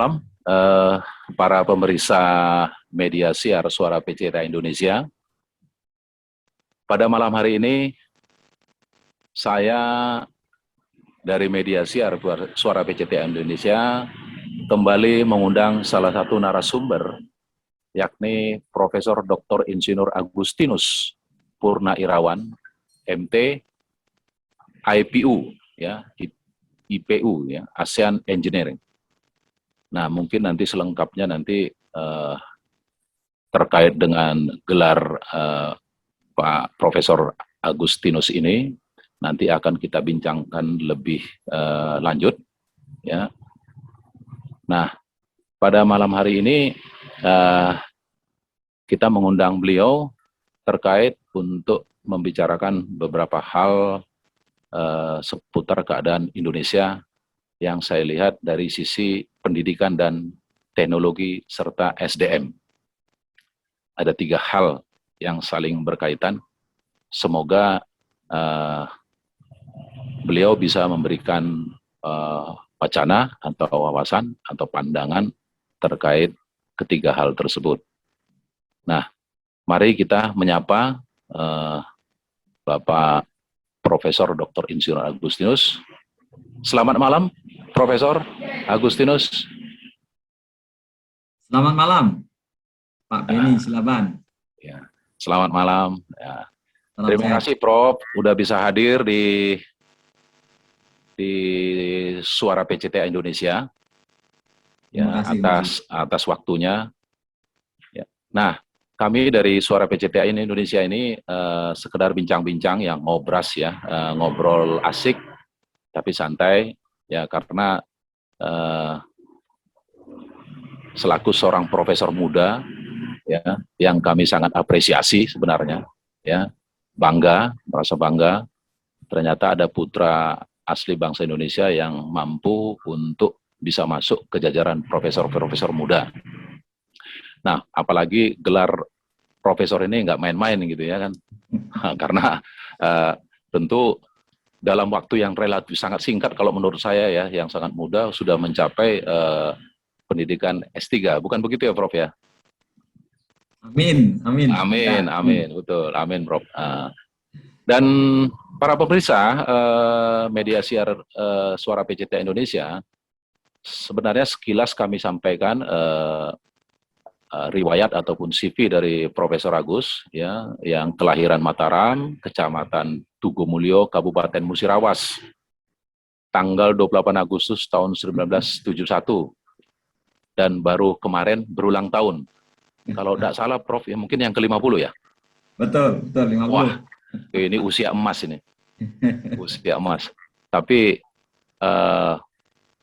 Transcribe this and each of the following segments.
malam, para pemeriksa media siar Suara PCTA Indonesia. Pada malam hari ini, saya dari media siar Suara PCTA Indonesia kembali mengundang salah satu narasumber, yakni Profesor Dr. Insinyur Agustinus Purna Irawan, MT, IPU, ya, IPU, ya, ASEAN Engineering. Nah, mungkin nanti selengkapnya nanti terkait dengan gelar Pak Profesor Agustinus ini nanti akan kita bincangkan lebih lanjut, ya. Nah, pada malam hari ini kita mengundang beliau terkait untuk membicarakan beberapa hal seputar keadaan Indonesia yang saya lihat dari sisi pendidikan dan teknologi serta SDM. Ada 3 hal yang saling berkaitan. Semoga beliau bisa memberikan wacana atau wawasan atau pandangan terkait ketiga hal tersebut. Nah, mari kita menyapa Bapak Profesor Dr. Insinyur Agustinus. Selamat malam, Profesor Agustinus. Selamat malam, Pak Beni Silaban. Ya, selamat malam. Ya. Terima kasih, Prof, udah bisa hadir di Suara PCTA Indonesia. Ya, atas waktunya. Ya. Nah, kami dari Suara PCTA Indonesia ini sekedar bincang-bincang yang ngobras, ya, ngobrol asik tapi santai, ya, karena selaku seorang profesor muda, ya, yang kami sangat apresiasi sebenarnya, ya, merasa bangga ternyata ada putra asli bangsa Indonesia yang mampu untuk bisa masuk ke jajaran profesor-profesor muda. Nah, apalagi gelar profesor ini nggak main-main gitu, ya kan, karena tentu dalam waktu yang relatif sangat singkat kalau menurut saya, ya, yang sangat muda sudah mencapai pendidikan S3, bukan begitu ya, Prof, ya? Amin, amin. Amin, amin, betul, amin, Prof. Dan para pemirsa media siar Suara PCTA Indonesia, sebenarnya sekilas kami sampaikan riwayat ataupun CV dari Profesor Agus, ya, yang kelahiran Mataram, Kecamatan Tugumulyo, Kabupaten Musirawas, tanggal 28 Agustus tahun 1971, dan baru kemarin berulang tahun. Kalau tidak salah, Prof, ya, mungkin yang ke-50 ya? Betul, 50. Wah, ini usia emas ini. Usia emas. Tapi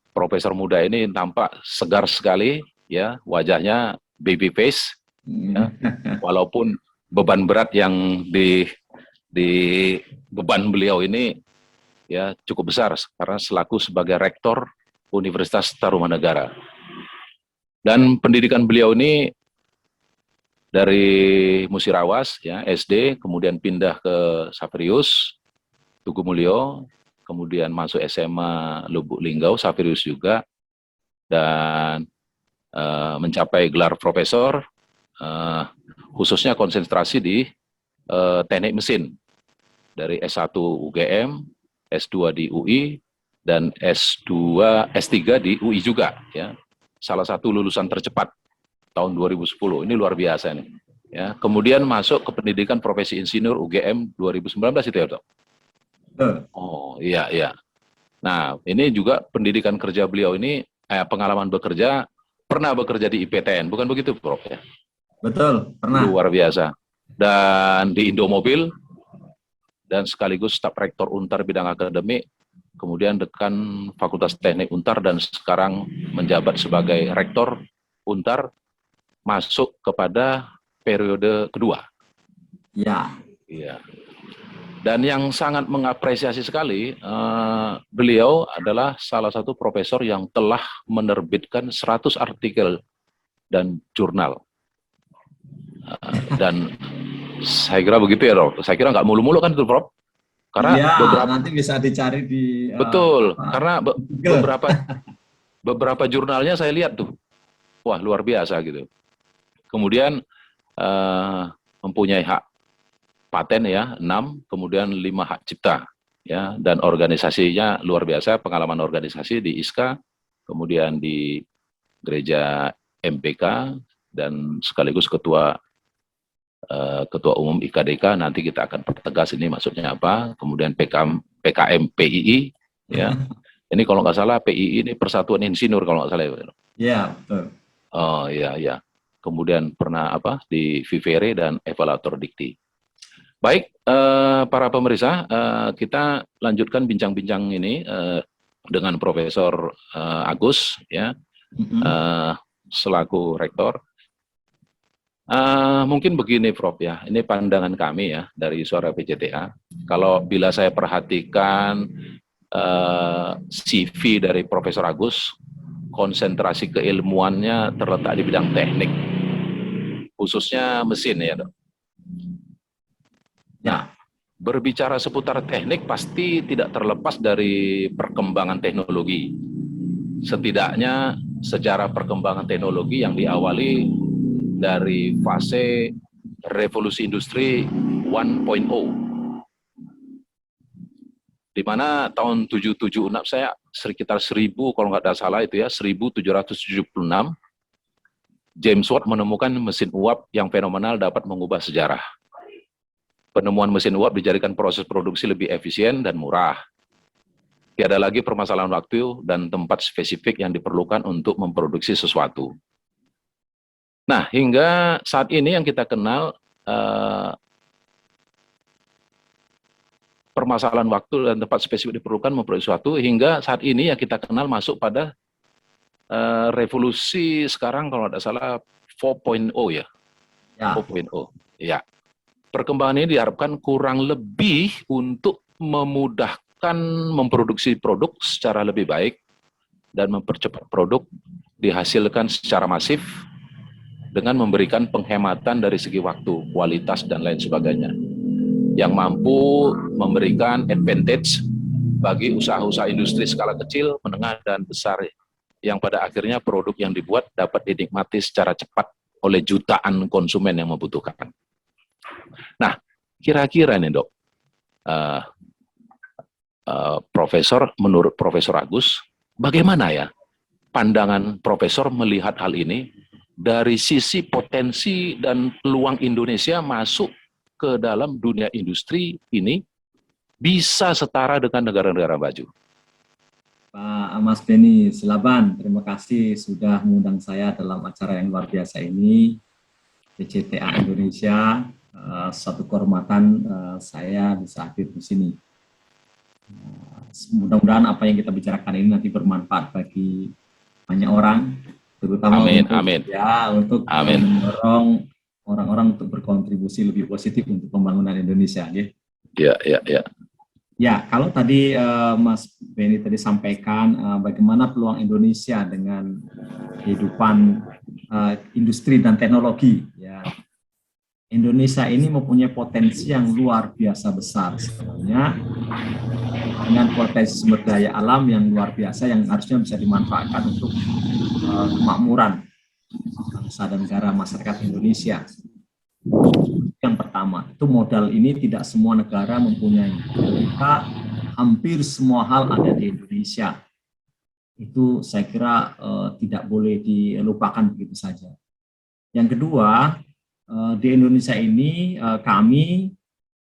Profesor muda ini tampak segar sekali, ya, wajahnya baby face, ya, walaupun beban berat yang di beban beliau ini, ya, cukup besar karena selaku sebagai rektor Universitas Tarumanegara. Dan pendidikan beliau ini dari Musirawas, ya, SD, kemudian pindah ke Saverius Tugumulyo, kemudian masuk SMA Lubuk Linggau, Saverius juga, dan mencapai gelar profesor, khususnya konsentrasi di teknik mesin dari S1 UGM, S2 di UI, dan S3 di UI juga, ya. Salah satu lulusan tercepat tahun 2010, ini luar biasa nih, ya. Kemudian masuk ke pendidikan profesi insinyur UGM 2019 itu, ya, Dok? Oh, iya, iya. Nah, ini juga pendidikan kerja beliau ini, pengalaman bekerja, pernah bekerja di IPTN, bukan begitu, Prof, ya? Betul, pernah. Luar biasa. Dan di Indomobil, dan sekaligus staf rektor Untar bidang akademik, kemudian dekan Fakultas Teknik Untar, dan sekarang menjabat sebagai rektor Untar, masuk kepada periode kedua. Ya. Iya. Dan yang sangat mengapresiasi sekali, beliau adalah salah satu profesor yang telah menerbitkan 100 artikel dan jurnal. Dan saya kira begitu, ya, Prof. Saya kira nggak mulu-mulu kan itu, Prof? Karena ya, beberapa, nanti bisa dicari di... betul, karena beberapa beberapa jurnalnya saya lihat tuh, wah luar biasa gitu. Kemudian mempunyai hak paten ya 6, kemudian 5 hak cipta ya, dan organisasinya luar biasa, pengalaman organisasi di ISKA, kemudian di gereja MPK, dan sekaligus ketua umum IKDK. Nanti kita akan pertegas ini maksudnya apa. Kemudian PKM PII ya. Ini kalau nggak salah PII ini Persatuan Insinyur kalau nggak salah ya. Iya, betul. Oh iya ya. Kemudian pernah apa di Vivere dan evaluator Dikti. Baik, para pemirsa, kita lanjutkan bincang-bincang ini dengan Profesor Agus ya, selaku rektor. Mungkin begini Prof ya, ini pandangan kami ya dari Suara PCTA. Kalau bila saya perhatikan CV dari Profesor Agus, konsentrasi keilmuannya terletak di bidang teknik, khususnya mesin ya dok. Nah, berbicara seputar teknik pasti tidak terlepas dari perkembangan teknologi. Setidaknya sejarah perkembangan teknologi yang diawali dari fase revolusi industri 1.0, di mana tahun 776 saya sekitar 1000 kalau nggak salah itu ya, 1776 James Watt menemukan mesin uap yang fenomenal dapat mengubah sejarah. Penemuan mesin uap dijadikan proses produksi lebih efisien dan murah. Tiada lagi permasalahan waktu dan tempat spesifik yang diperlukan untuk memproduksi sesuatu. Nah, hingga saat ini yang kita kenal permasalahan waktu dan tempat spesifik diperlukan memproduksi sesuatu, hingga saat ini yang kita kenal masuk pada revolusi sekarang kalau tidak salah 4.0 ya. 4.0. Ya. Perkembangan ini diharapkan kurang lebih untuk memudahkan memproduksi produk secara lebih baik dan mempercepat produk dihasilkan secara masif dengan memberikan penghematan dari segi waktu, kualitas, dan lain sebagainya, yang mampu memberikan advantage bagi usaha-usaha industri skala kecil, menengah, dan besar, yang pada akhirnya produk yang dibuat dapat dinikmati secara cepat oleh jutaan konsumen yang membutuhkan. Nah, kira-kira nih dok, Profesor, menurut Profesor Agus, bagaimana ya pandangan Profesor melihat hal ini dari sisi potensi dan peluang Indonesia masuk ke dalam dunia industri ini bisa setara dengan negara-negara maju? Pak Mas Beni Silaban, terima kasih sudah mengundang saya dalam acara yang luar biasa ini, PCTA Indonesia. Satu kehormatan saya bisa hadir di sini. Mudah-mudahan apa yang kita bicarakan ini nanti bermanfaat bagi banyak orang, terutama untuk mendorong orang-orang untuk berkontribusi lebih positif untuk pembangunan Indonesia. Ya, kalau tadi Mas Beni tadi sampaikan bagaimana peluang Indonesia dengan kehidupan industri dan teknologi. Ya, Indonesia ini mempunyai potensi yang luar biasa besar sebenarnya, dengan potensi sumber daya alam yang luar biasa yang harusnya bisa dimanfaatkan untuk kemakmuran bangsa dan negara masyarakat Indonesia. Yang pertama, itu modal ini tidak semua negara mempunyai. Kita hampir semua hal ada di Indonesia. Itu saya kira tidak boleh dilupakan begitu saja. Yang kedua, di Indonesia ini kami,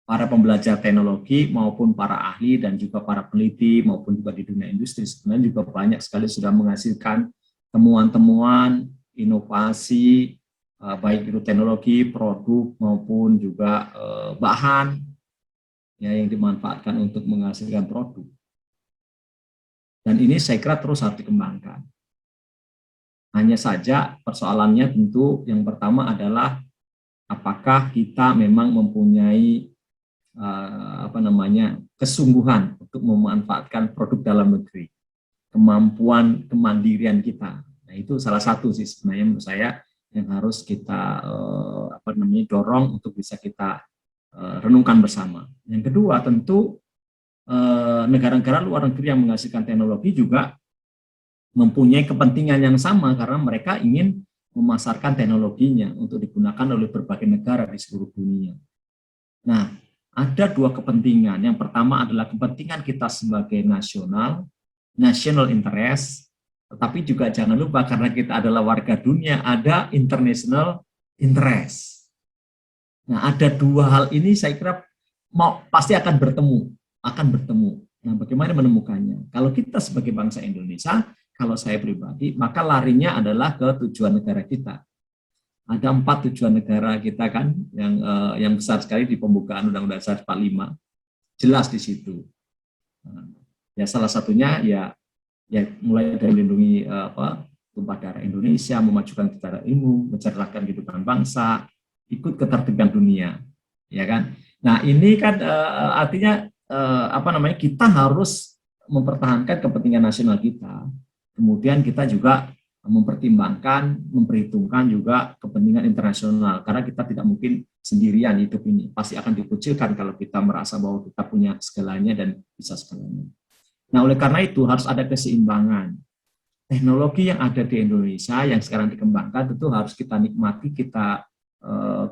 para pembelajar teknologi maupun para ahli dan juga para peneliti maupun juga di dunia industri sebenarnya juga banyak sekali sudah menghasilkan temuan-temuan, inovasi, baik itu teknologi, produk maupun juga bahan ya, yang dimanfaatkan untuk menghasilkan produk. Dan ini saya kira terus harus dikembangkan. Hanya saja persoalannya tentu yang pertama adalah apakah kita memang mempunyai kesungguhan untuk memanfaatkan produk dalam negeri, kemampuan kemandirian kita. Nah, itu salah satu sih sebenarnya menurut saya yang harus kita dorong untuk bisa kita renungkan bersama. Yang kedua tentu negara-negara luar negeri yang menghasilkan teknologi juga mempunyai kepentingan yang sama karena mereka ingin memasarkan teknologinya untuk digunakan oleh berbagai negara di seluruh dunia. Nah, ada dua kepentingan. Yang pertama adalah kepentingan kita sebagai national interest, tetapi juga jangan lupa karena kita adalah warga dunia, ada international interest. Nah, ada dua hal ini saya kira pasti akan bertemu. Nah, bagaimana menemukannya? Kalau kita sebagai bangsa Indonesia, kalau saya pribadi, maka larinya adalah ke tujuan negara kita. Ada 4 tujuan negara kita kan, yang besar sekali di pembukaan Undang-Undang Dasar 45, jelas di situ. Ya salah satunya ya mulai dari melindungi tumpah darah Indonesia, memajukan kecerdasan ilmu, mencerdaskan kehidupan bangsa, ikut ketertiban dunia, ya kan. Nah ini kan artinya kita harus mempertahankan kepentingan nasional kita. Kemudian kita juga memperhitungkan juga kepentingan internasional, karena kita tidak mungkin sendirian hidup ini, pasti akan dikucilkan kalau kita merasa bahwa kita punya segalanya dan bisa segalanya. Nah, oleh karena itu harus ada keseimbangan. Teknologi yang ada di Indonesia yang sekarang dikembangkan tentu harus kita nikmati, kita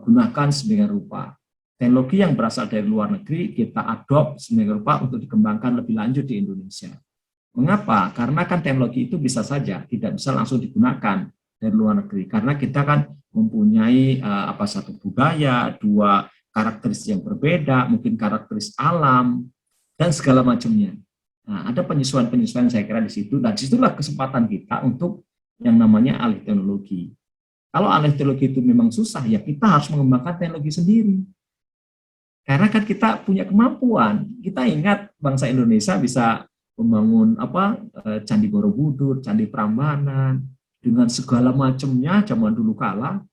gunakan sedemikian rupa. Teknologi yang berasal dari luar negeri kita adopt sedemikian rupa untuk dikembangkan lebih lanjut di Indonesia. Mengapa? Karena kan teknologi itu bisa saja tidak bisa langsung digunakan dari luar negeri, karena kita kan mempunyai satu budaya, dua karakteristik yang berbeda, mungkin karakteristik alam dan segala macamnya. Nah, ada penyesuaian saya kira di situ, dan disitulah kesempatan kita untuk yang namanya alih teknologi. Kalau alih teknologi itu memang susah, ya kita harus mengembangkan teknologi sendiri. Karena kan kita punya kemampuan. Kita ingat bangsa Indonesia bisa membangun Candi Borobudur, Candi Prambanan dengan segala macamnya zaman dulu kala.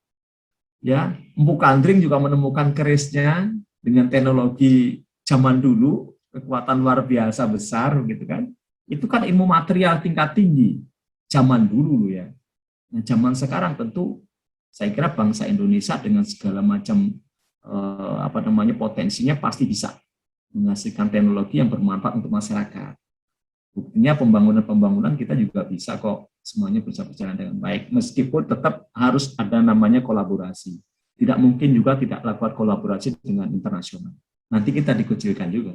Ya, Empu Kandring juga menemukan kerisnya dengan teknologi zaman dulu, kekuatan luar biasa besar gitu kan. Itu kan ilmu material tingkat tinggi zaman dulu ya. Nah, zaman sekarang tentu saya kira bangsa Indonesia dengan segala macam potensinya pasti bisa menghasilkan teknologi yang bermanfaat untuk masyarakat. Buktinya pembangunan kita juga bisa kok, semuanya bisa berjalan dengan baik, meskipun tetap harus ada namanya kolaborasi. Tidak mungkin juga tidak lakukan kolaborasi dengan internasional. Nanti kita dikucilkan juga.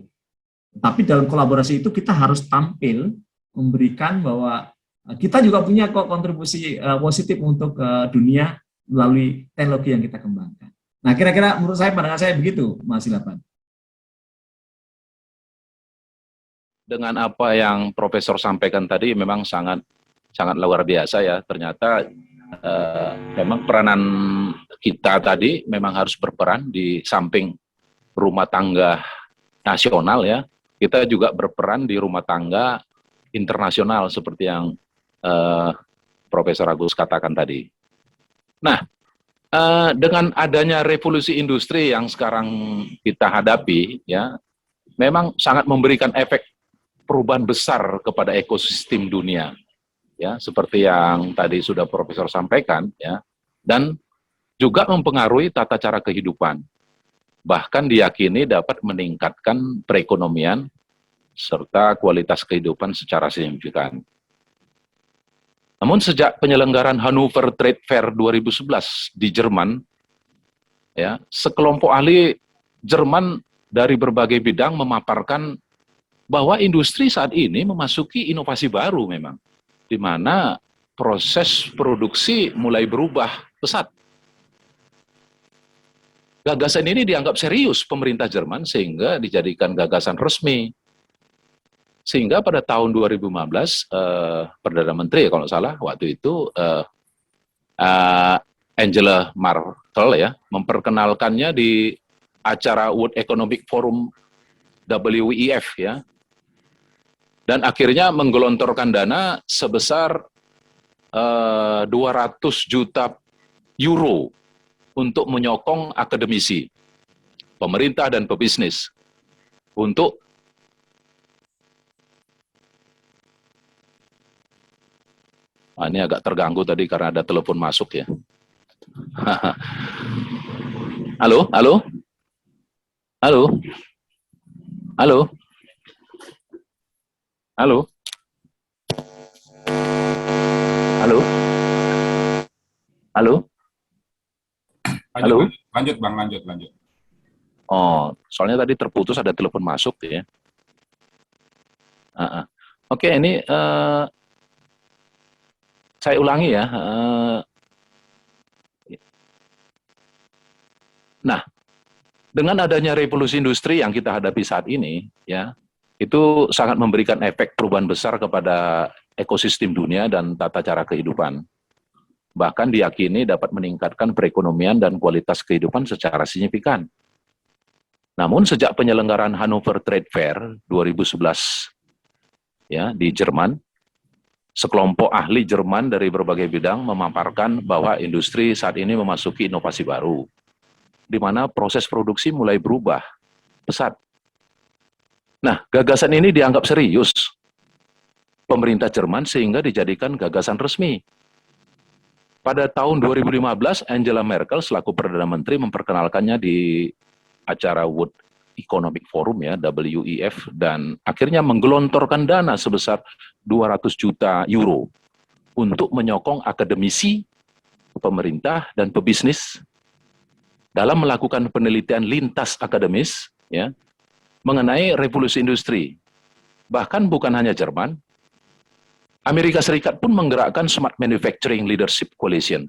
Tapi dalam kolaborasi itu kita harus tampil, memberikan bahwa kita juga punya kok kontribusi positif untuk dunia melalui teknologi yang kita kembangkan. Nah, kira-kira menurut saya, pandangan saya begitu, Mas Silapan. Dengan apa yang Profesor sampaikan tadi memang sangat luar biasa ya. Ternyata memang peranan kita tadi memang harus berperan di samping rumah tangga nasional ya. Kita juga berperan di rumah tangga internasional seperti yang Profesor Agus katakan tadi. Nah, dengan adanya revolusi industri yang sekarang kita hadapi ya, memang sangat memberikan efek perubahan besar kepada ekosistem dunia, ya seperti yang tadi sudah Profesor sampaikan, ya, dan juga mempengaruhi tata cara kehidupan, bahkan diyakini dapat meningkatkan perekonomian serta kualitas kehidupan secara signifikan. Namun sejak penyelenggaraan Hannover Trade Fair 2011 di Jerman, ya, sekelompok ahli Jerman dari berbagai bidang memaparkan bahwa industri saat ini memasuki inovasi baru memang, di mana proses produksi mulai berubah pesat. Gagasan ini dianggap serius pemerintah Jerman sehingga dijadikan gagasan resmi. Sehingga pada tahun 2015, Perdana Menteri kalau salah waktu itu Angela Merkel ya memperkenalkannya di acara World Economic Forum WEF ya. Dan akhirnya menggelontorkan dana sebesar 200 juta euro untuk menyokong akademisi, pemerintah dan pebisnis untuk ini agak terganggu tadi karena ada telepon masuk ya. Halo, halo, halo, halo. Halo. Lanjut, Halo? lanjut Bang, lanjut. Oh, soalnya tadi terputus, ada telepon masuk ya. Oke, ini saya ulangi ya. Nah, dengan adanya revolusi industri yang kita hadapi saat ini, ya, itu sangat memberikan efek perubahan besar kepada ekosistem dunia dan tata cara kehidupan. Bahkan diyakini dapat meningkatkan perekonomian dan kualitas kehidupan secara signifikan. Namun sejak penyelenggaraan Hannover Trade Fair 2011 ya di Jerman, sekelompok ahli Jerman dari berbagai bidang memaparkan bahwa industri saat ini memasuki inovasi baru, di mana proses produksi mulai berubah pesat. Nah, gagasan ini dianggap serius pemerintah Jerman sehingga dijadikan gagasan resmi. Pada tahun 2015, Angela Merkel selaku Perdana Menteri memperkenalkannya di acara World Economic Forum ya, WEF, dan akhirnya menggelontorkan dana sebesar 200 juta euro untuk menyokong akademisi, pemerintah, dan pebisnis dalam melakukan penelitian lintas akademis ya, mengenai revolusi industri. Bahkan bukan hanya Jerman, Amerika Serikat pun menggerakkan Smart Manufacturing Leadership Coalition,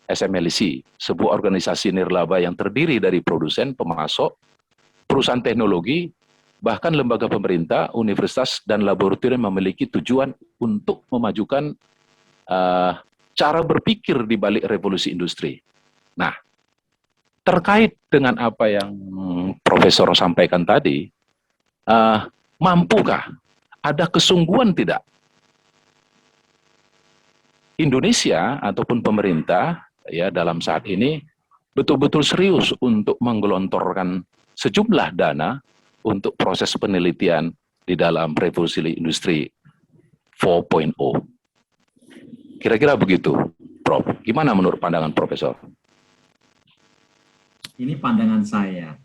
SMLC, sebuah organisasi nirlaba yang terdiri dari produsen, pemasok, perusahaan teknologi, bahkan lembaga pemerintah, universitas, dan laboratorium memiliki tujuan untuk memajukan cara berpikir di balik revolusi industri. Nah, terkait dengan apa yang Profesor sampaikan tadi, mampukah, ada kesungguhan tidak Indonesia ataupun pemerintah ya dalam saat ini betul-betul serius untuk menggelontorkan sejumlah dana untuk proses penelitian di dalam revolusi industri 4.0. Kira-kira begitu, Prof. Gimana menurut pandangan Profesor? Ini pandangan saya.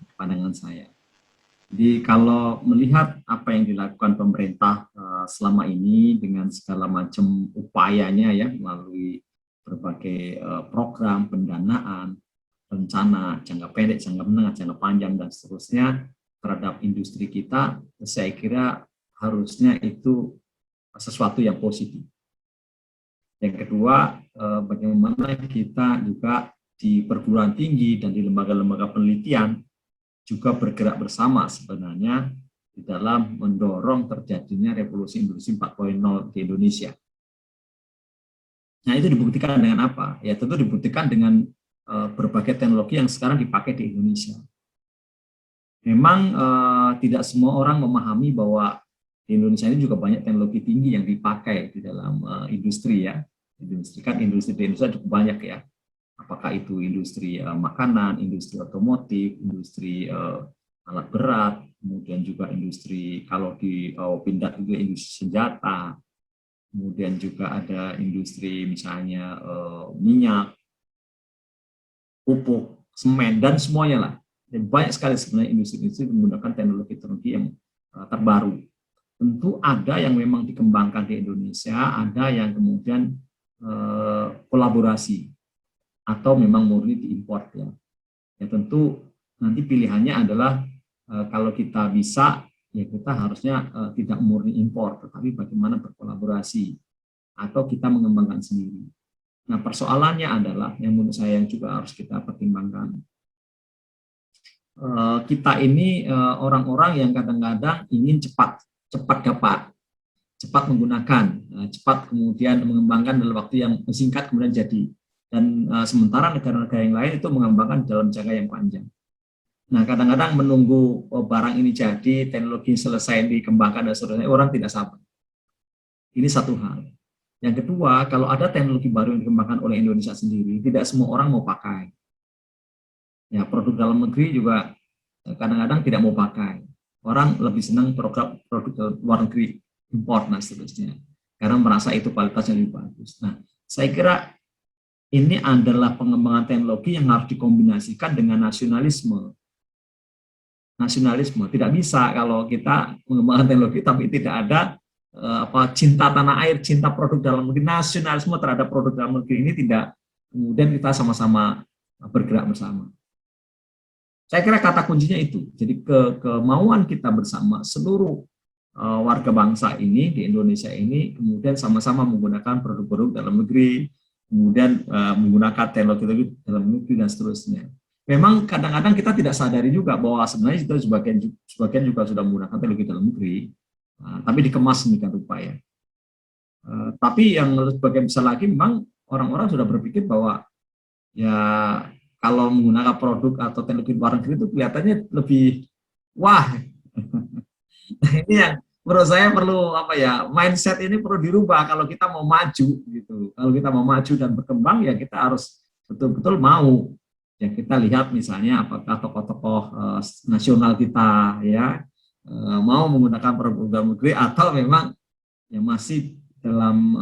Jadi kalau melihat apa yang dilakukan pemerintah selama ini dengan segala macam upayanya ya melalui berbagai program pendanaan, rencana jangka pendek, jangka menengah, jangka panjang dan seterusnya terhadap industri kita, saya kira harusnya itu sesuatu yang positif. Yang kedua, bagaimana kita juga di perguruan tinggi dan di lembaga-lembaga penelitian juga bergerak bersama sebenarnya di dalam mendorong terjadinya revolusi industri 4.0 di Indonesia. Nah, itu dibuktikan dengan apa? Ya tentu dibuktikan dengan berbagai teknologi yang sekarang dipakai di Indonesia. Memang tidak semua orang memahami bahwa di Indonesia ini juga banyak teknologi tinggi yang dipakai di dalam industri ya. Industri di Indonesia cukup banyak ya. Apakah itu industri makanan, industri otomotif, industri alat berat, kemudian juga industri kalau di pindad juga industri senjata, kemudian juga ada industri misalnya minyak, pupuk, semen, dan semuanya lah. Dan banyak sekali sebenarnya industri-industri menggunakan teknologi-teknologi yang terbaru. Tentu ada yang memang dikembangkan di Indonesia, ada yang kemudian kolaborasi, atau memang murni diimpor ya. Ya tentu nanti pilihannya adalah kalau kita bisa ya kita harusnya tidak murni impor, tetapi bagaimana berkolaborasi atau kita mengembangkan sendiri. Nah persoalannya adalah yang menurut saya yang juga harus kita pertimbangkan. Kita ini orang-orang yang kadang-kadang ingin cepat dapat, cepat menggunakan, cepat kemudian mengembangkan dalam waktu yang singkat kemudian jadi. Dan sementara negara-negara yang lain itu mengembangkan dalam jangka yang panjang. Nah, kadang-kadang menunggu barang ini jadi, teknologi selesai dikembangkan dan seterusnya, orang tidak sabar. Ini satu hal. Yang kedua, kalau ada teknologi baru yang dikembangkan oleh Indonesia sendiri, tidak semua orang mau pakai. Ya, produk dalam negeri juga kadang-kadang tidak mau pakai. Orang lebih senang produk luar negeri, import dan seterusnya. Karena merasa itu kualitasnya lebih bagus. Nah, saya kira ini adalah pengembangan teknologi yang harus dikombinasikan dengan nasionalisme. Nasionalisme tidak bisa kalau kita mengembangkan teknologi tapi tidak ada cinta tanah air, cinta produk dalam negeri, nasionalisme terhadap produk dalam negeri ini tidak. Kemudian kita sama-sama bergerak bersama. Saya kira kata kuncinya itu. Jadi kemauan kita bersama seluruh warga bangsa ini di Indonesia ini kemudian sama-sama menggunakan produk-produk dalam negeri, kemudian menggunakan teknologi dalam negeri dan seterusnya. Memang kadang-kadang kita tidak sadari juga bahwa sebenarnya itu sebagian juga sudah menggunakan teknologi dalam negeri, tapi dikemas sedemikian rupa ya. Tapi yang sebagian besar lagi memang orang-orang sudah berpikir bahwa ya kalau menggunakan produk atau teknologi luar negeri itu kelihatannya lebih wah. Ini yang menurut saya perlu apa ya, mindset ini perlu dirubah kalau kita mau maju gitu. Kalau kita mau maju dan berkembang ya kita harus betul-betul mau. Ya kita lihat misalnya apakah tokoh-tokoh nasional kita ya mau menggunakan produk dalam negeri atau memang yang masih dalam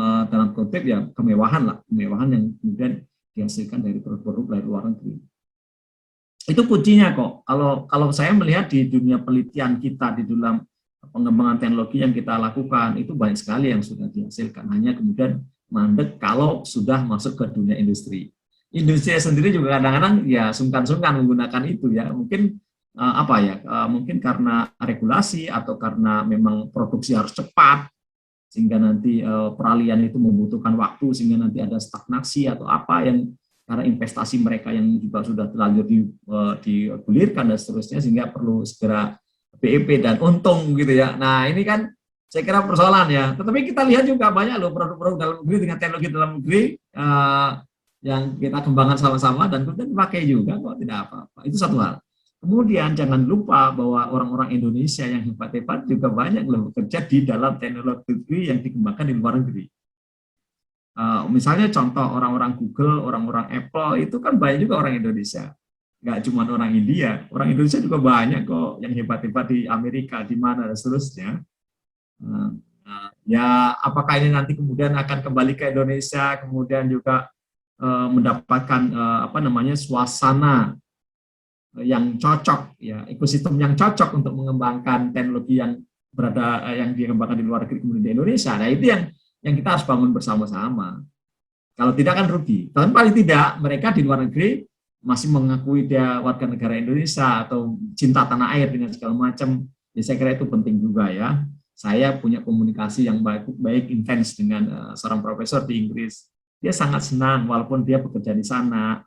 kutip ya kemewahan lah, kemewahan yang kemudian dihasilkan dari produk-produk dari luar negeri. Itu kuncinya kok. Kalau saya melihat di dunia penelitian kita di dalam pengembangan teknologi yang kita lakukan itu banyak sekali yang sudah dihasilkan. Hanya kemudian mandek kalau sudah masuk ke dunia industri. Industri sendiri juga kadang-kadang ya sungkan-sungkan menggunakan itu ya. Mungkin mungkin karena regulasi atau karena memang produksi harus cepat sehingga nanti peralihan itu membutuhkan waktu sehingga nanti ada stagnasi atau apa yang karena investasi mereka yang juga sudah terlanjur digulirkan dan seterusnya sehingga perlu segera BEP dan untung gitu ya. Nah ini kan saya kira persoalan ya. Tetapi kita lihat juga banyak loh produk-produk dalam negeri dengan teknologi dalam negeri yang kita kembangkan sama-sama dan kemudian dipakai juga kok, tidak apa-apa. Itu satu hal. Kemudian jangan lupa bahwa orang-orang Indonesia yang hebat-hebat juga banyak loh bekerja di dalam teknologi yang dikembangkan di luar negeri. Misalnya contoh orang-orang Google, orang-orang Apple itu kan banyak juga orang Indonesia. Nggak cuma orang India, orang Indonesia juga banyak kok yang hebat-hebat di Amerika, di mana dan seterusnya. Ya apakah ini nanti kemudian akan kembali ke Indonesia, kemudian juga mendapatkan suasana yang cocok, ya ekosistem yang cocok untuk mengembangkan teknologi yang dikembangkan di luar negeri kemudian di Indonesia. Nah itu yang kita harus bangun bersama-sama. Kalau tidak kan rugi. Tapi paling tidak mereka di luar negeri masih mengakui dia warga negara Indonesia atau cinta tanah air dengan segala macam. Ya saya kira itu penting juga ya. Saya punya komunikasi yang baik intens dengan seorang profesor di Inggris. Dia sangat senang walaupun dia bekerja di sana.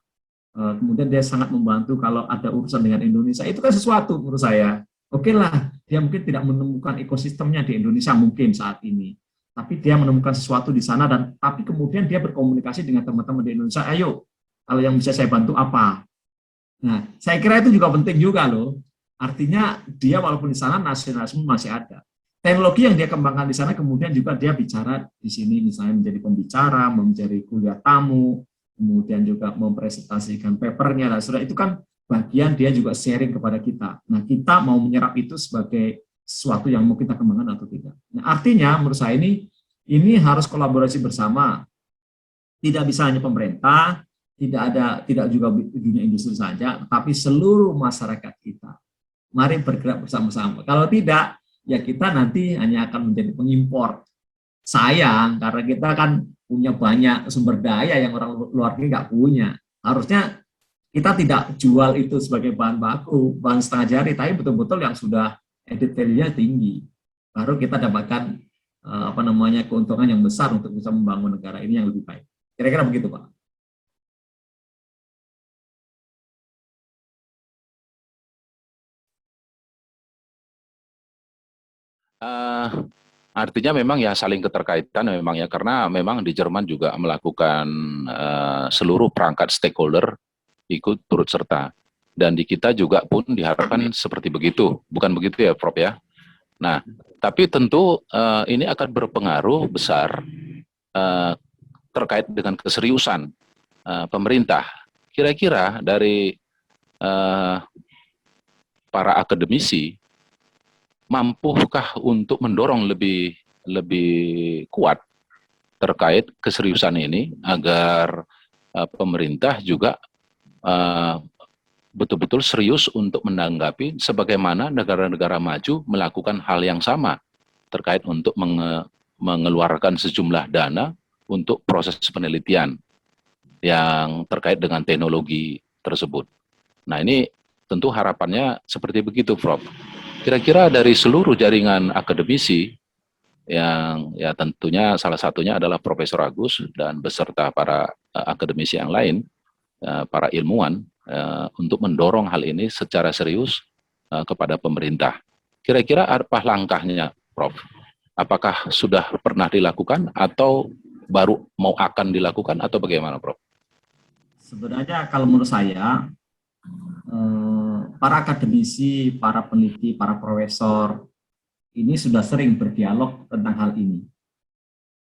Kemudian dia sangat membantu kalau ada urusan dengan Indonesia. Itu kan sesuatu menurut saya. Oke lah, dia mungkin tidak menemukan ekosistemnya di Indonesia mungkin saat ini. Tapi dia menemukan sesuatu di sana tapi kemudian dia berkomunikasi dengan teman-teman di Indonesia. Ayo, kalau yang bisa saya bantu apa? Nah, saya kira itu juga penting juga loh. Artinya dia walaupun di sana nasionalisme masih ada. Teknologi yang dia kembangkan di sana kemudian juga dia bicara di sini misalnya menjadi pembicara, menjadi kuliah tamu, kemudian juga mempresentasikan papernya dan sudah itu kan bagian dia juga sharing kepada kita. Nah, kita mau menyerap itu sebagai sesuatu yang mau kita kembangkan atau tidak. Nah, artinya menurut saya ini harus kolaborasi bersama. Tidak bisa hanya pemerintah, tidak juga dunia industri saja, tapi seluruh masyarakat kita. Mari bergerak bersama-sama. Kalau tidak, ya kita nanti hanya akan menjadi pengimpor. Sayang, karena kita kan punya banyak sumber daya yang orang luar negeri nggak punya. Harusnya kita tidak jual itu sebagai bahan baku, bahan setengah jari, tapi betul-betul yang sudah added value-nya tinggi. Baru kita dapatkan keuntungan yang besar untuk bisa membangun negara ini yang lebih baik. Kira-kira begitu, Pak. Artinya memang ya saling keterkaitan memang ya, karena memang di Jerman juga melakukan seluruh perangkat stakeholder ikut turut serta, dan di kita juga pun diharapkan seperti begitu, bukan begitu ya Prof ya. Nah, tapi tentu ini akan berpengaruh besar terkait dengan keseriusan pemerintah. Kira-kira dari para akademisi mampukah untuk mendorong lebih kuat terkait keseriusan ini agar pemerintah juga betul-betul serius untuk menanggapi sebagaimana negara-negara maju melakukan hal yang sama terkait untuk mengeluarkan sejumlah dana untuk proses penelitian yang terkait dengan teknologi tersebut. Nah, ini tentu harapannya seperti begitu, Prof. Kira-kira dari seluruh jaringan akademisi yang ya tentunya salah satunya adalah Profesor Agus dan beserta para akademisi yang lain, para ilmuwan, untuk mendorong hal ini secara serius kepada pemerintah. Kira-kira apa langkahnya, Prof? Apakah sudah pernah dilakukan atau baru mau akan dilakukan atau bagaimana, Prof? Sebenarnya kalau menurut saya, para akademisi, para peneliti, para profesor ini sudah sering berdialog tentang hal ini,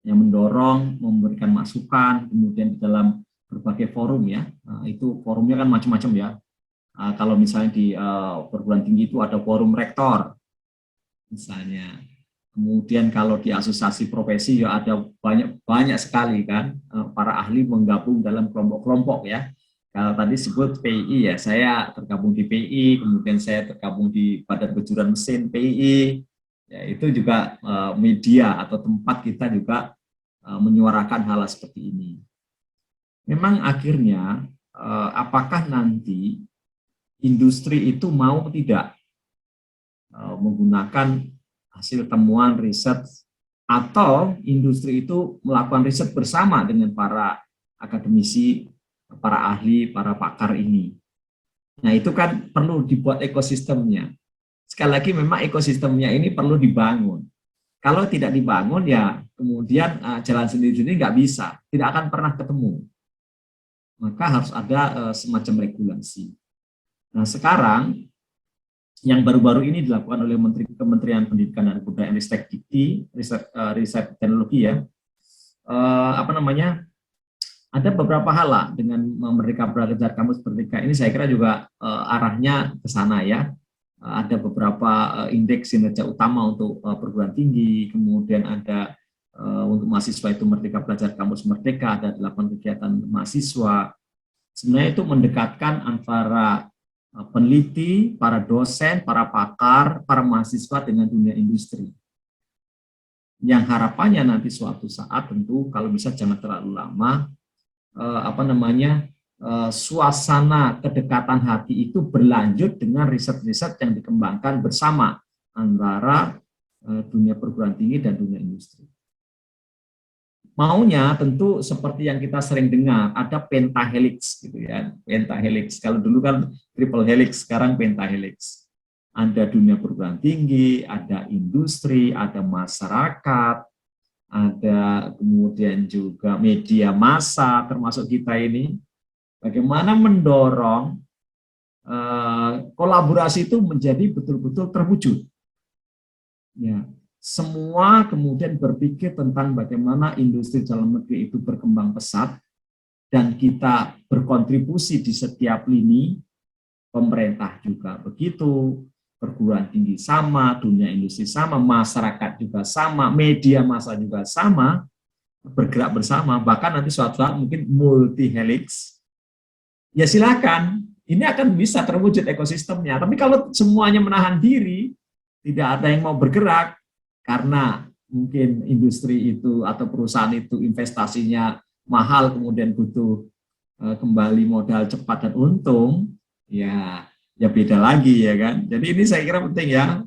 yang mendorong, memberikan masukan, kemudian di dalam berbagai forum ya, itu forumnya kan macam-macam ya. Kalau misalnya di perguruan tinggi itu ada forum rektor, misalnya. Kemudian kalau di asosiasi profesi ya ada banyak sekali kan para ahli menggabung dalam kelompok-kelompok ya. Kalau tadi sebut PII ya, saya tergabung di PII, kemudian saya tergabung di Badan Kejuruan Mesin PII. Ya, itu juga media atau tempat kita juga menyuarakan hal seperti ini. Memang akhirnya apakah nanti industri itu mau tidak menggunakan hasil temuan riset atau industri itu melakukan riset bersama dengan para akademisi, para ahli, para pakar ini. Nah, itu kan perlu dibuat ekosistemnya. Sekali lagi memang ekosistemnya ini perlu dibangun. Kalau tidak dibangun ya kemudian jalan sendiri-sendiri nggak bisa, tidak akan pernah ketemu. Maka harus ada semacam regulasi. Nah, sekarang yang baru-baru ini dilakukan oleh Kementerian Pendidikan dan Kebudayaan Riset Teknologi ya, ada beberapa hal lah dengan Merdeka Belajar Kampus Merdeka ini saya kira juga arahnya ke sana ya. Ada beberapa indeks kinerja utama untuk perguruan tinggi, kemudian ada untuk mahasiswa itu Merdeka Belajar Kampus Merdeka, ada 8 kegiatan mahasiswa. Sebenarnya itu mendekatkan antara peneliti, para dosen, para pakar, para mahasiswa dengan dunia industri. Yang harapannya nanti suatu saat tentu kalau bisa jangan terlalu lama, suasana kedekatan hati itu berlanjut dengan riset-riset yang dikembangkan bersama antara dunia perguruan tinggi dan dunia industri. Maunya tentu seperti yang kita sering dengar, ada pentahelix gitu ya, pentahelix. Kalau dulu kan triple helix, sekarang pentahelix. Ada dunia perguruan tinggi, ada industri, ada masyarakat, ada kemudian juga media massa, termasuk kita ini. Bagaimana mendorong kolaborasi itu menjadi betul-betul terwujud. Ya. Semua kemudian berpikir tentang bagaimana industri dalam negeri itu berkembang pesat dan kita berkontribusi di setiap lini, pemerintah juga begitu, perguruan tinggi sama, dunia industri sama, masyarakat juga sama, media massa juga sama, bergerak bersama, bahkan nanti suatu saat mungkin multi helix, ya silakan, ini akan bisa terwujud ekosistemnya. Tapi kalau semuanya menahan diri, tidak ada yang mau bergerak, karena mungkin industri itu atau perusahaan itu investasinya mahal, kemudian butuh kembali modal cepat dan untung, ya beda lagi ya kan. Jadi ini saya kira penting ya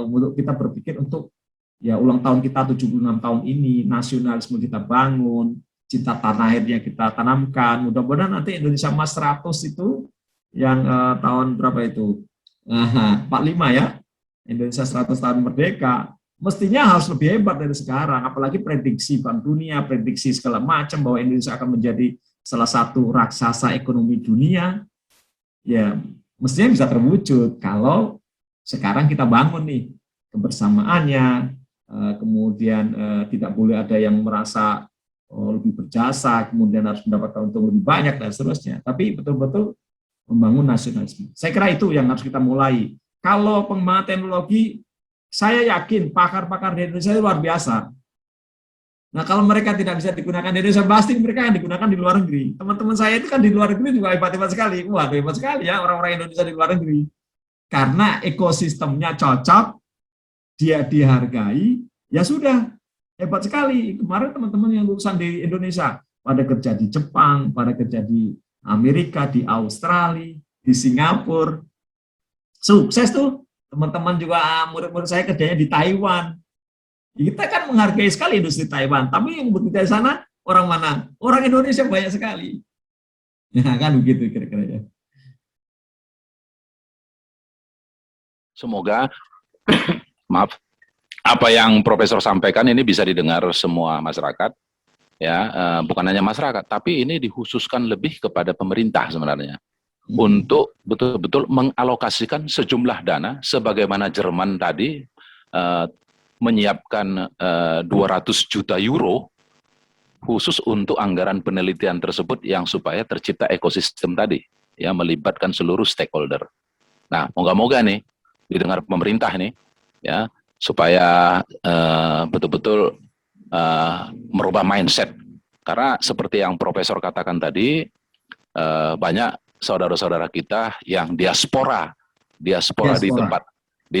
untuk kita berpikir untuk ya ulang tahun kita 76 tahun ini, nasionalisme kita bangun, cinta tanah airnya kita tanamkan. Mudah-mudahan nanti Indonesia Emas 100 itu yang tahun berapa itu? 45 ya. Indonesia 100 tahun merdeka. Mestinya harus lebih hebat dari sekarang, apalagi prediksi Bank Dunia, prediksi segala macam bahwa Indonesia akan menjadi salah satu raksasa ekonomi dunia, ya mestinya bisa terwujud kalau sekarang kita bangun nih kebersamaannya, kemudian tidak boleh ada yang merasa lebih berjasa, kemudian harus mendapatkan untung lebih banyak dan seterusnya, tapi betul-betul membangun nasionalisme. Saya kira itu yang harus kita mulai. Kalau pengembangan teknologi, saya yakin pakar-pakar di Indonesia itu luar biasa. Nah, kalau mereka tidak bisa digunakan di Indonesia, pasti mereka akan digunakan di luar negeri. Teman-teman saya itu kan di luar negeri juga hebat-hebat sekali. Wah, hebat sekali ya orang-orang Indonesia di luar negeri. Karena ekosistemnya cocok, dia dihargai, ya sudah, hebat sekali. Kemarin teman-teman yang lulusan di Indonesia, pada kerja di Jepang, pada kerja di Amerika, di Australia, di Singapura. Sukses tuh. Teman-teman juga, murid-murid saya kerjanya di Taiwan. Kita kan menghargai sekali industri Taiwan, tapi yang bekerja di sana orang mana? Orang Indonesia banyak sekali. Ya kan begitu kira-kira. Semoga maaf, apa yang Profesor sampaikan ini bisa didengar semua masyarakat, ya, bukan hanya masyarakat, tapi ini dikhususkan lebih kepada pemerintah sebenarnya untuk betul-betul mengalokasikan sejumlah dana, sebagaimana Jerman tadi menyiapkan 200 juta euro khusus untuk anggaran penelitian tersebut, yang supaya tercipta ekosistem tadi, ya, melibatkan seluruh stakeholder. Nah, moga-moga nih didengar pemerintah nih, ya, supaya betul-betul merubah mindset. Karena seperti yang Profesor katakan tadi, banyak saudara-saudara kita yang diaspora di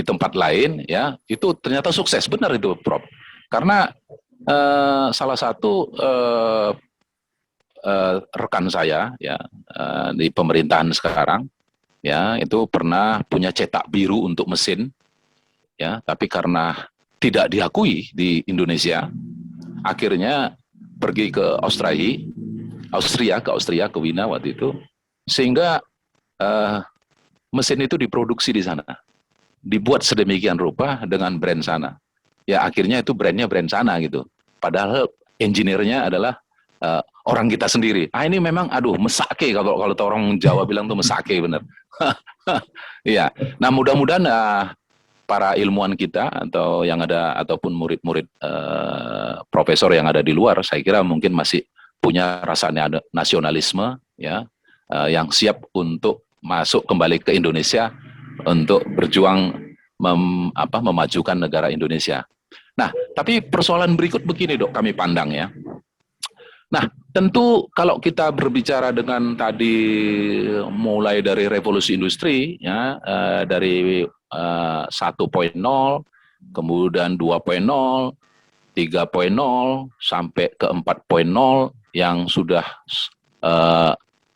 tempat lain, ya, itu ternyata sukses, benar itu, Prof. Karena salah satu rekan saya, ya, di pemerintahan sekarang, ya, itu pernah punya cetak biru untuk mesin, ya, tapi karena tidak diakui di Indonesia, akhirnya pergi ke Austria ke Wina waktu itu, sehingga mesin itu diproduksi di sana, dibuat sedemikian rupa dengan brand sana. Ya, akhirnya itu brandnya brand sana gitu. Padahal engineer-nya adalah orang kita sendiri. Ah, ini memang, aduh, mesake, kalau orang Jawa bilang tuh mesake, bener. Iya. Nah, mudah-mudahan para ilmuwan kita atau yang ada, ataupun murid-murid profesor yang ada di luar, saya kira mungkin masih punya rasa nasionalisme, ya, yang siap untuk masuk kembali ke Indonesia untuk berjuang memajukan negara Indonesia. Nah, tapi persoalan berikut begini, Dok, kami pandang, ya. Nah, tentu kalau kita berbicara dengan tadi mulai dari revolusi industri, ya, dari 1.0, kemudian 2.0, 3.0 sampai ke 4.0 yang sudah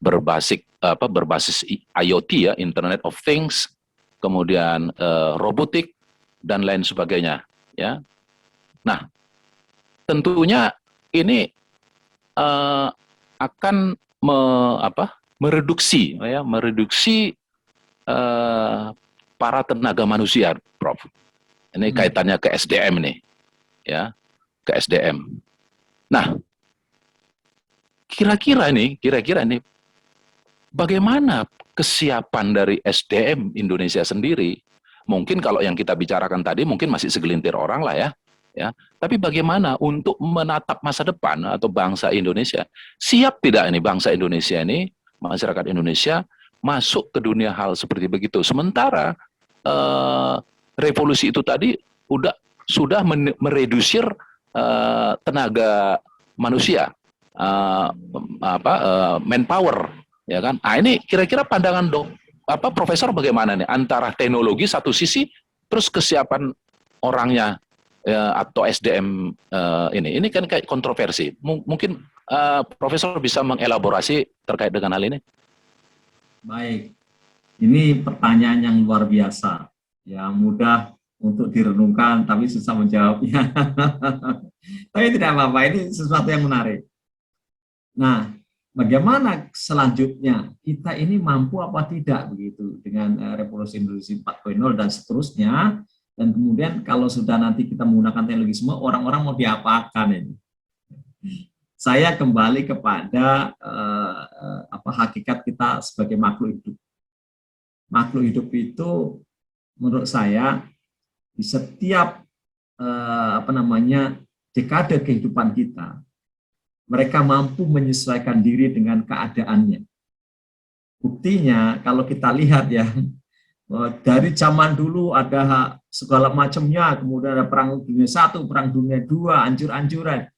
berbasis IoT, ya, Internet of Things, kemudian robotik dan lain sebagainya, ya. Nah, tentunya ini akan mereduksi para tenaga manusia, Prof. Ini kaitannya ke SDM nih, ya, ke SDM. Nah, kira-kira nih, bagaimana kesiapan dari SDM Indonesia sendiri? Mungkin kalau yang kita bicarakan tadi mungkin masih segelintir orang lah, ya. Tapi bagaimana untuk menatap masa depan atau bangsa Indonesia? Siap tidak ini bangsa Indonesia ini, masyarakat Indonesia masuk ke dunia hal seperti begitu? Sementara revolusi itu tadi sudah meredusir tenaga manusia, manpower, ya kan? Ah, ini kira-kira pandangan Profesor bagaimana nih antara teknologi satu sisi, terus kesiapan orangnya, ya, atau SDM ini kan kayak kontroversi. Mungkin Profesor bisa mengelaborasi terkait dengan hal ini. Baik, ini pertanyaan yang luar biasa, yang mudah untuk direnungkan, tapi susah menjawabnya. Tapi tidak apa-apa, ini sesuatu yang menarik. Nah, bagaimana selanjutnya kita ini mampu apa tidak begitu dengan revolusi industri 4.0 dan seterusnya. Dan kemudian kalau sudah nanti kita menggunakan teknologi semua, orang-orang mau diapakan ini? Saya kembali kepada hakikat kita sebagai makhluk hidup. Makhluk hidup itu menurut saya di setiap dekade kehidupan kita, mereka mampu menyesuaikan diri dengan keadaannya. Buktinya kalau kita lihat, ya, dari zaman dulu ada segala macamnya, kemudian ada perang dunia 1, perang dunia 2, anjur-anjuran.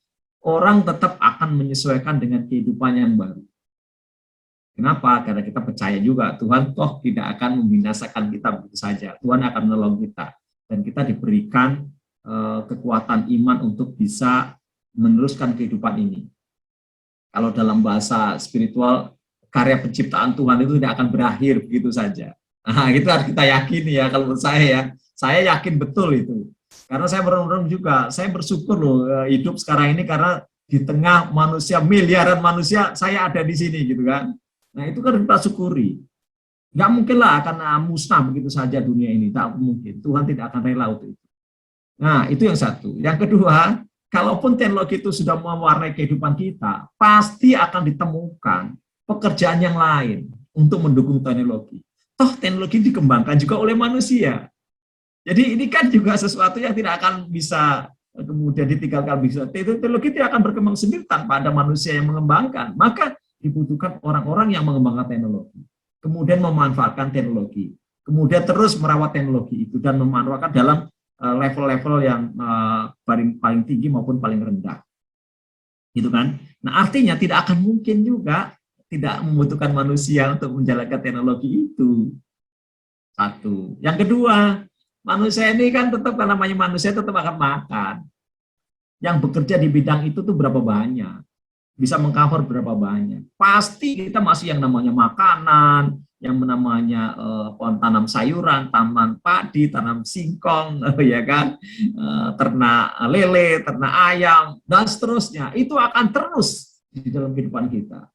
Orang tetap akan menyesuaikan dengan kehidupan yang baru. Kenapa? Karena kita percaya juga Tuhan toh tidak akan membinasakan kita begitu saja. Tuhan akan menolong kita. Dan kita diberikan kekuatan iman untuk bisa meneruskan kehidupan ini. Kalau dalam bahasa spiritual, karya penciptaan Tuhan itu tidak akan berakhir begitu saja. Nah, itu harus kita yakini ya, kalau menurut saya ya. Saya yakin betul itu. Karena saya merenung juga, saya bersyukur loh hidup sekarang ini karena di tengah manusia, miliaran manusia, saya ada di sini gitu kan. Nah itu kan kita syukuri. Nggak mungkin lah akan musnah begitu saja dunia ini, tak mungkin. Tuhan tidak akan rela untuk itu. Nah itu yang satu. Yang kedua, kalaupun teknologi itu sudah mewarnai kehidupan kita, pasti akan ditemukan pekerjaan yang lain untuk mendukung teknologi. Toh teknologi dikembangkan juga oleh manusia. Jadi ini kan juga sesuatu yang tidak akan bisa kemudian ditinggalkan. Bisa teknologi tidak akan berkembang sendiri tanpa ada manusia yang mengembangkan. Maka dibutuhkan orang-orang yang mengembangkan teknologi, kemudian memanfaatkan teknologi, kemudian terus merawat teknologi itu dan memanfaatkan dalam level-level yang paling tinggi maupun paling rendah. Gitu kan? Nah, artinya tidak akan mungkin juga tidak membutuhkan manusia untuk menjalankan teknologi itu. Satu. Yang kedua, manusia ini kan tetap, kan namanya manusia tetap akan makan. Yang bekerja di bidang itu tuh berapa banyak? Bisa mengcover berapa banyak? Pasti kita masih yang namanya makanan, yang namanya tanam sayuran, tanam padi, tanam singkong, ya kan, ternak lele, ternak ayam, dan seterusnya. Itu akan terus di dalam kehidupan kita.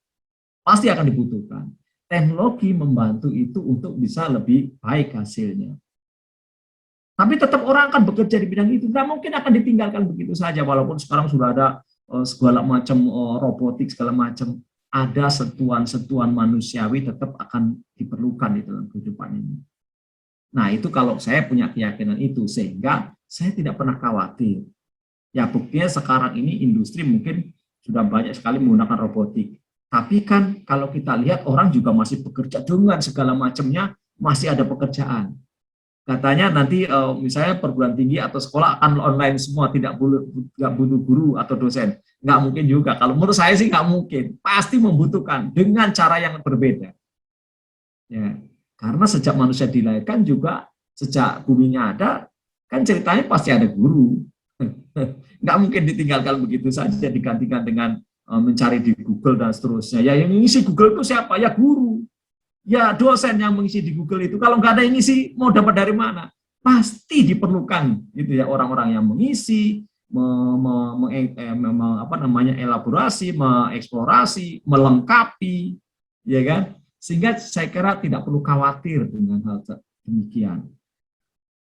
Pasti akan dibutuhkan. Teknologi membantu itu untuk bisa lebih baik hasilnya. Tapi tetap orang akan bekerja di bidang itu. Nggak mungkin akan ditinggalkan begitu saja. Walaupun sekarang sudah ada segala macam robotik, segala macam. Ada sentuhan-sentuhan manusiawi tetap akan diperlukan di dalam kehidupan ini. Nah itu kalau saya punya keyakinan itu. Sehingga saya tidak pernah khawatir. Ya buktinya sekarang ini industri mungkin sudah banyak sekali menggunakan robotik. Tapi kan kalau kita lihat orang juga masih bekerja dengan segala macamnya. Masih ada pekerjaan. Katanya nanti misalnya perguruan tinggi atau sekolah akan online semua, tidak butuh guru atau dosen. Nggak mungkin juga. Kalau menurut saya sih nggak mungkin. Pasti membutuhkan dengan cara yang berbeda. Ya, karena sejak manusia dilahirkan juga, sejak buminya ada, kan ceritanya pasti ada guru. Nggak mungkin ditinggalkan begitu saja, digantikan dengan mencari di Google dan seterusnya. Ya yang ngisi Google itu siapa? Ya guru. Ya dosen yang mengisi di Google itu. Kalau nggak ada yang ngisi, mau dapat dari mana? Pasti diperlukan gitu ya, orang-orang yang mengisi, elaborasi, mengeksplorasi, melengkapi, ya kan? Sehingga saya kira tidak perlu khawatir dengan hal demikian.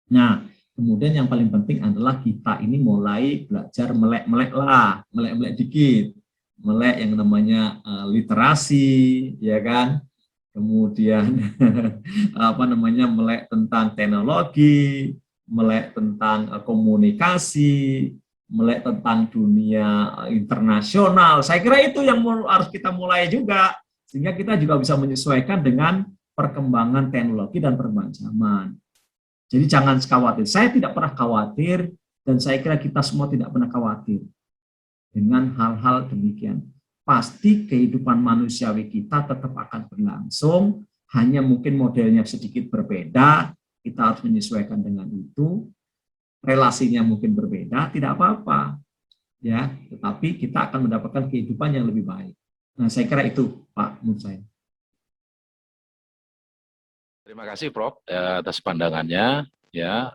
Nah, kemudian yang paling penting adalah kita ini mulai belajar melek dikit, melek yang namanya literasi, ya kan? Kemudian melek tentang teknologi, melek tentang komunikasi, melek tentang dunia internasional. Saya kira itu yang harus kita mulai juga, sehingga kita juga bisa menyesuaikan dengan perkembangan teknologi dan perkembangan zaman. Jadi jangan khawatir. Saya tidak pernah khawatir, dan saya kira kita semua tidak pernah khawatir dengan hal-hal demikian. Pasti kehidupan manusiawi kita tetap akan berlangsung, hanya mungkin modelnya sedikit berbeda, kita harus menyesuaikan dengan itu, relasinya mungkin berbeda, tidak apa-apa, ya. Tetapi kita akan mendapatkan kehidupan yang lebih baik. Nah, saya kira itu, Pak, menurut saya. Terima kasih, Prof, atas pandangannya. Ya,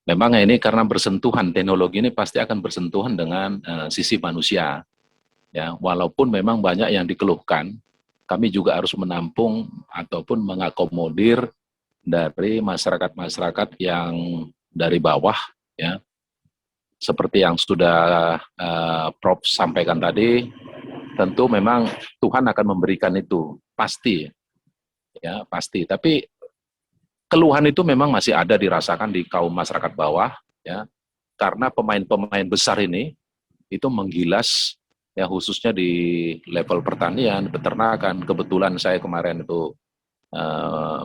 memang ini karena bersentuhan, teknologi ini pasti akan bersentuhan dengan sisi manusia. Ya, walaupun memang banyak yang dikeluhkan, kami juga harus menampung ataupun mengakomodir dari masyarakat-masyarakat yang dari bawah, ya. Seperti yang sudah Prof sampaikan tadi, tentu memang Tuhan akan memberikan itu, pasti, ya pasti. Tapi keluhan itu memang masih ada dirasakan di kaum masyarakat bawah, ya, karena pemain-pemain besar ini itu menggilas. Ya khususnya di level pertanian, peternakan. Kebetulan saya kemarin itu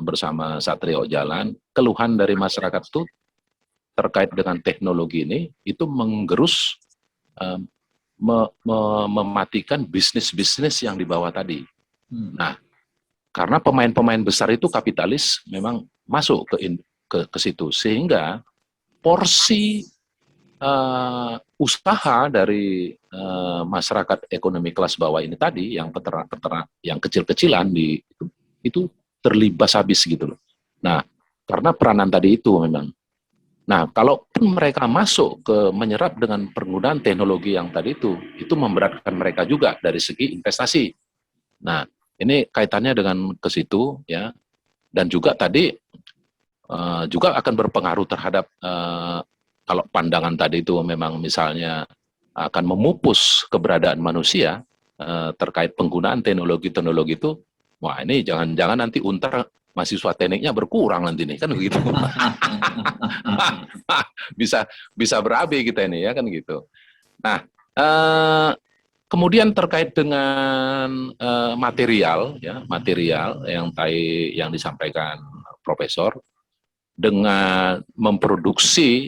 bersama Satrio Jalan, keluhan dari masyarakat itu terkait dengan teknologi ini, itu menggerus, mematikan bisnis-bisnis yang di bawah tadi. Nah, karena pemain-pemain besar itu kapitalis memang masuk ke situ, sehingga porsi usaha dari masyarakat ekonomi kelas bawah ini tadi, yang peternak-peternak yang kecil-kecilan itu terlibas habis gitu loh. Nah, karena peranan tadi itu memang. Nah, kalaupun mereka masuk ke menyerap dengan penggunaan teknologi yang tadi itu memberatkan mereka juga dari segi investasi. Nah, ini kaitannya dengan ke situ ya, dan juga tadi juga akan berpengaruh terhadap kalau pandangan tadi itu memang misalnya akan memupus keberadaan manusia terkait penggunaan teknologi-teknologi itu, wah ini jangan-jangan nanti Untar mahasiswa tekniknya berkurang nanti nih kan begitu. bisa berabe kita ini ya kan gitu. Nah, kemudian terkait dengan material yang disampaikan Profesor, dengan memproduksi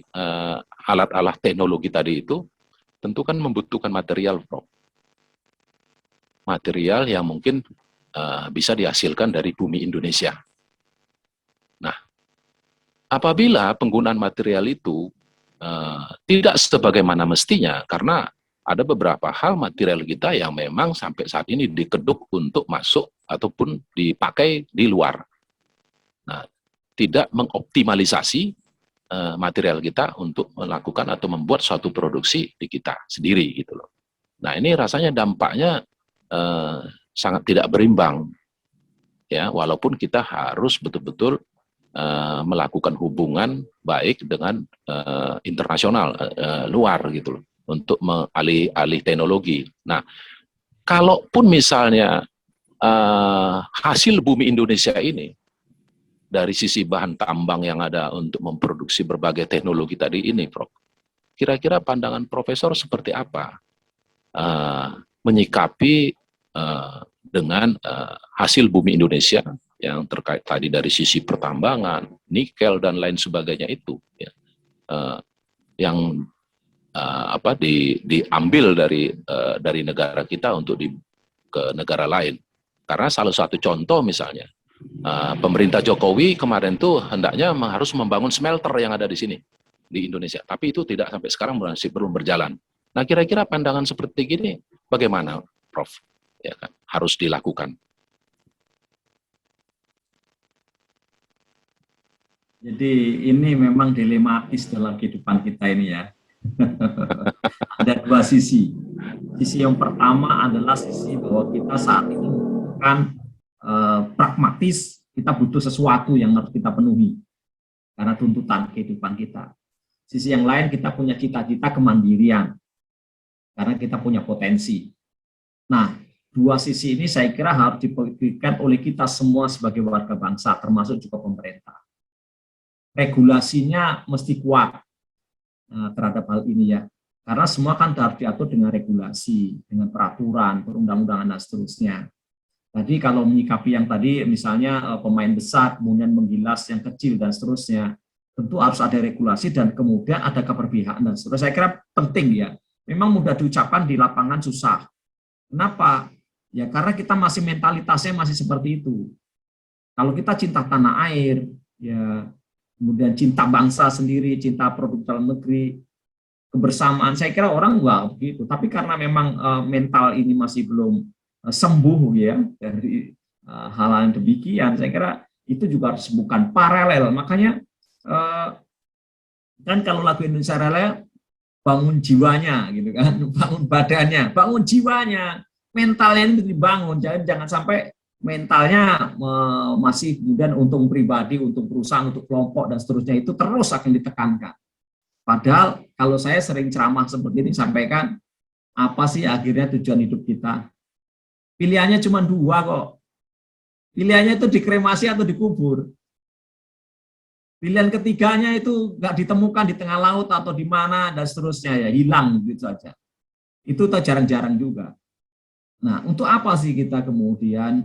alat-alat teknologi tadi itu tentu kan membutuhkan material, Prof. Material yang mungkin bisa dihasilkan dari bumi Indonesia. Nah, apabila penggunaan material itu tidak sebagaimana mestinya, karena ada beberapa hal material kita yang memang sampai saat ini dikeduk untuk masuk ataupun dipakai di luar. Nah, tidak mengoptimalisasi material kita untuk melakukan atau membuat suatu produksi di kita sendiri gitu loh. Nah, ini rasanya dampaknya sangat tidak berimbang ya, walaupun kita harus betul-betul melakukan hubungan baik dengan internasional luar gitu loh untuk mengalih teknologi. Nah, kalaupun misalnya hasil bumi Indonesia ini dari sisi bahan tambang yang ada untuk memproduksi berbagai teknologi tadi ini, Prof, kira-kira pandangan Profesor seperti apa menyikapi dengan hasil bumi Indonesia yang terkait tadi dari sisi pertambangan, nikel dan lain sebagainya itu, ya, yang diambil dari negara kita untuk ke negara lain. Karena salah satu contoh misalnya, pemerintah Jokowi kemarin tuh hendaknya harus membangun smelter yang ada di sini di Indonesia, tapi itu tidak sampai sekarang masih belum berjalan. Nah, kira-kira pandangan seperti gini bagaimana, Prof? Ya kan, harus dilakukan. Jadi ini memang dilematis dalam kehidupan kita ini ya. Ada dua sisi. Sisi yang pertama adalah sisi bahwa kita saat ini bukan pragmatis, kita butuh sesuatu yang harus kita penuhi karena tuntutan kehidupan kita. Sisi yang lain kita punya cita-cita kemandirian karena kita punya potensi. Nah, dua sisi ini saya kira harus dipikirkan oleh kita semua sebagai warga bangsa, termasuk juga pemerintah. Regulasinya mesti kuat terhadap hal ini ya, karena semua kan harus diatur dengan regulasi, dengan peraturan, perundang-undangan dan seterusnya. Jadi kalau menyikapi yang tadi misalnya pemain besar kemudian menggilas yang kecil dan seterusnya, tentu harus ada regulasi dan kemudian ada keberpihakan dan seterusnya. Saya kira penting ya. Memang mudah diucapkan, di lapangan susah. Kenapa? Ya karena kita masih mentalitasnya masih seperti itu. Kalau kita cinta tanah air, ya kemudian cinta bangsa sendiri, cinta produk dalam negeri, kebersamaan, saya kira orang enggak begitu. Tapi karena memang mental ini masih belum sembuh ya dari hal yang demikian, saya kira itu juga harus bukan paralel. Makanya kan kalau lagu Indonesia Raya, bangun jiwanya gitu kan, bangun badannya, bangun jiwanya, mentalnya itu dibangun. Jangan sampai mentalnya masih kemudian untung pribadi, untung perusahaan, untuk kelompok dan seterusnya itu terus akan ditekankan. Padahal kalau saya sering ceramah seperti ini sampaikan, apa sih akhirnya tujuan hidup kita? Pilihannya cuma dua kok. Pilihannya itu dikremasi atau dikubur. Pilihan ketiganya itu nggak ditemukan di tengah laut atau di mana dan seterusnya, ya hilang gitu saja. Itu jarang-jarang juga. Nah, untuk apa sih kita kemudian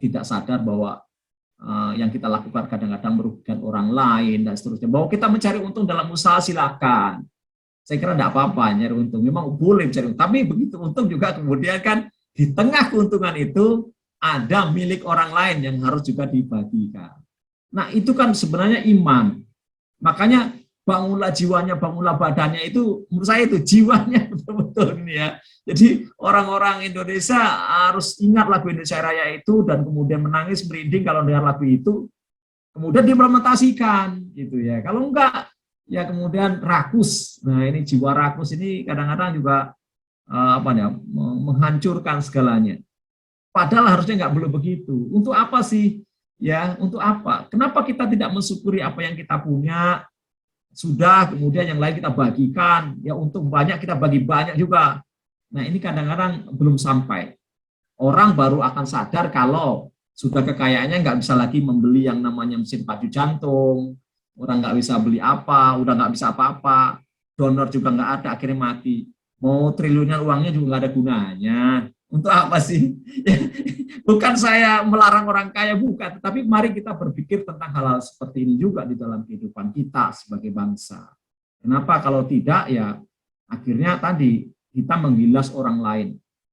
tidak sadar bahwa yang kita lakukan kadang-kadang merugikan orang lain dan seterusnya. Bahwa kita mencari untung dalam usaha silakan. Saya kira tidak apa-apa nyari untung. Memang boleh mencari untung. Tapi begitu untung juga kemudian kan di tengah keuntungan itu ada milik orang lain yang harus juga dibagikan. Nah, itu kan sebenarnya iman. Makanya bangunlah jiwanya, bangunlah badannya, itu menurut saya itu jiwanya betul-betul ini ya. Jadi orang-orang Indonesia harus ingat lagu Indonesia Raya itu dan kemudian menangis merinding kalau dengar lagu itu, kemudian diimplementasikan gitu ya. Kalau enggak ya kemudian rakus. Nah, ini jiwa rakus ini kadang-kadang juga apa ya, menghancurkan segalanya. Padahal harusnya nggak boleh begitu. Untuk apa sih? Ya, untuk apa? Kenapa kita tidak mensyukuri apa yang kita punya? Sudah, kemudian yang lain kita bagikan. Ya, untuk banyak kita bagi banyak juga. Nah, ini kadang-kadang belum sampai. Orang baru akan sadar kalau sudah kekayaannya nggak bisa lagi membeli yang namanya mesin pacu jantung, orang nggak bisa beli apa, udah nggak bisa apa-apa, donor juga nggak ada, akhirnya mati. Mau triliunan uangnya juga nggak ada gunanya. Untuk apa sih? Bukan saya melarang orang kaya, bukan. Tapi mari kita berpikir tentang hal-hal seperti ini juga di dalam kehidupan kita sebagai bangsa. Kenapa kalau tidak ya akhirnya tadi kita menggilas orang lain.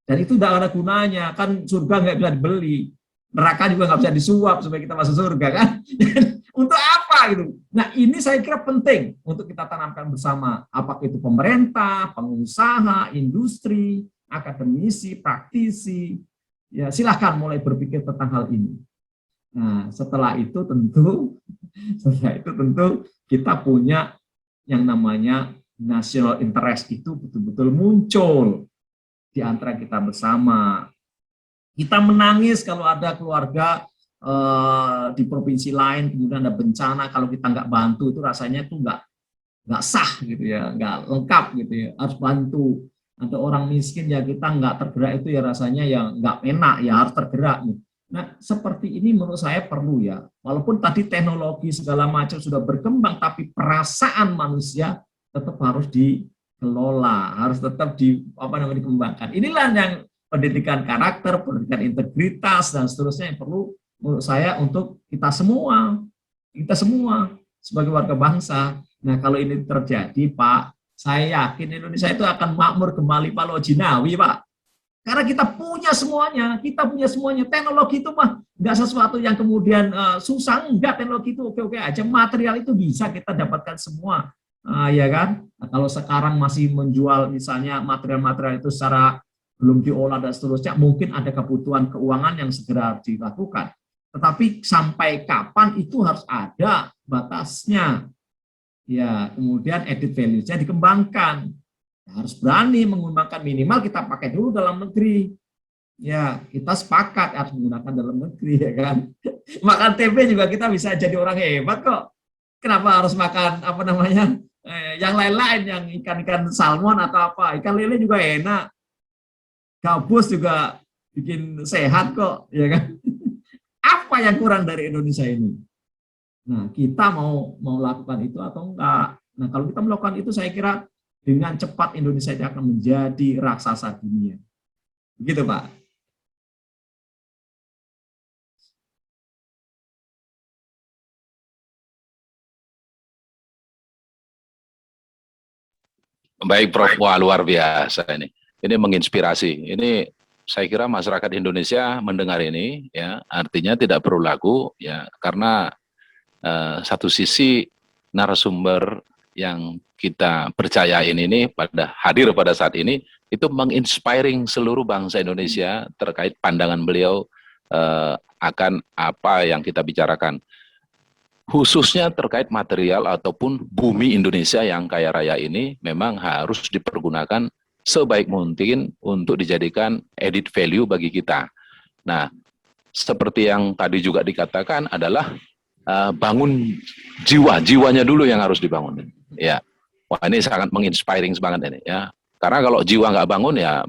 Dan itu tidak ada gunanya, kan surga nggak bisa dibeli, neraka juga nggak bisa disuap supaya kita masuk surga kan. Untuk apa gitu? Nah ini saya kira penting untuk kita tanamkan bersama, apakah itu pemerintah, pengusaha, industri, akademisi, praktisi, ya silahkan mulai berpikir tentang hal ini. Nah setelah itu tentu kita punya yang namanya national interest, itu betul-betul muncul di antara kita bersama. Kita menangis kalau ada keluarga di provinsi lain kemudian ada bencana, kalau kita nggak bantu itu rasanya tuh nggak sah gitu ya, nggak lengkap gitu ya, harus bantu. Ada orang miskin ya kita nggak tergerak, itu ya rasanya yang nggak enak, ya harus tergerak. Nah seperti ini menurut saya perlu ya, walaupun tadi teknologi segala macam sudah berkembang, tapi perasaan manusia tetap harus dikelola, harus tetap dikembangkan. Inilah yang pendidikan karakter, pendidikan integritas dan seterusnya yang perlu menurut saya untuk kita semua sebagai warga bangsa. Nah kalau ini terjadi Pak, saya yakin Indonesia itu akan makmur kembali Palau Jinawi Pak. Karena kita punya semuanya, Teknologi itu mah nggak sesuatu yang kemudian susah, enggak, teknologi itu oke-oke aja, material itu bisa kita dapatkan semua. Ya kan? Nah, kalau sekarang masih menjual misalnya material-material itu secara belum diolah dan seterusnya, mungkin ada kebutuhan keuangan yang segera dilakukan. Tetapi sampai kapan itu harus ada batasnya. Ya, kemudian added value-nya dikembangkan. Harus berani menggunakan, minimal kita pakai dulu dalam negeri. Ya, kita sepakat harus menggunakan dalam negeri ya kan. Makan tempe juga kita bisa jadi orang hebat kok. Kenapa harus makan yang lain-lain, yang ikan-ikan salmon atau apa? Ikan lele juga enak. Gabus juga bikin sehat kok, ya kan? Apa yang kurang dari Indonesia ini? Nah, kita mau lakukan itu atau enggak? Nah, kalau kita melakukan itu, saya kira dengan cepat Indonesia akan menjadi raksasa dunia. Begitu, Pak. Baik, Prof. Wah, luar biasa ini. Ini menginspirasi. Ini saya kira masyarakat Indonesia mendengar ini, ya, artinya tidak perlu lagu, ya, karena satu sisi narasumber yang kita percayain ini hadir pada saat ini itu menginspiring seluruh bangsa Indonesia terkait pandangan beliau akan apa yang kita bicarakan, khususnya terkait material ataupun bumi Indonesia yang kaya raya ini memang harus dipergunakan sebaik mungkin untuk dijadikan added value bagi kita. Nah, seperti yang tadi juga dikatakan adalah bangun jiwanya dulu yang harus dibangun. Ya, wah ini sangat menginspiring banget ini ya. Karena kalau jiwa nggak bangun ya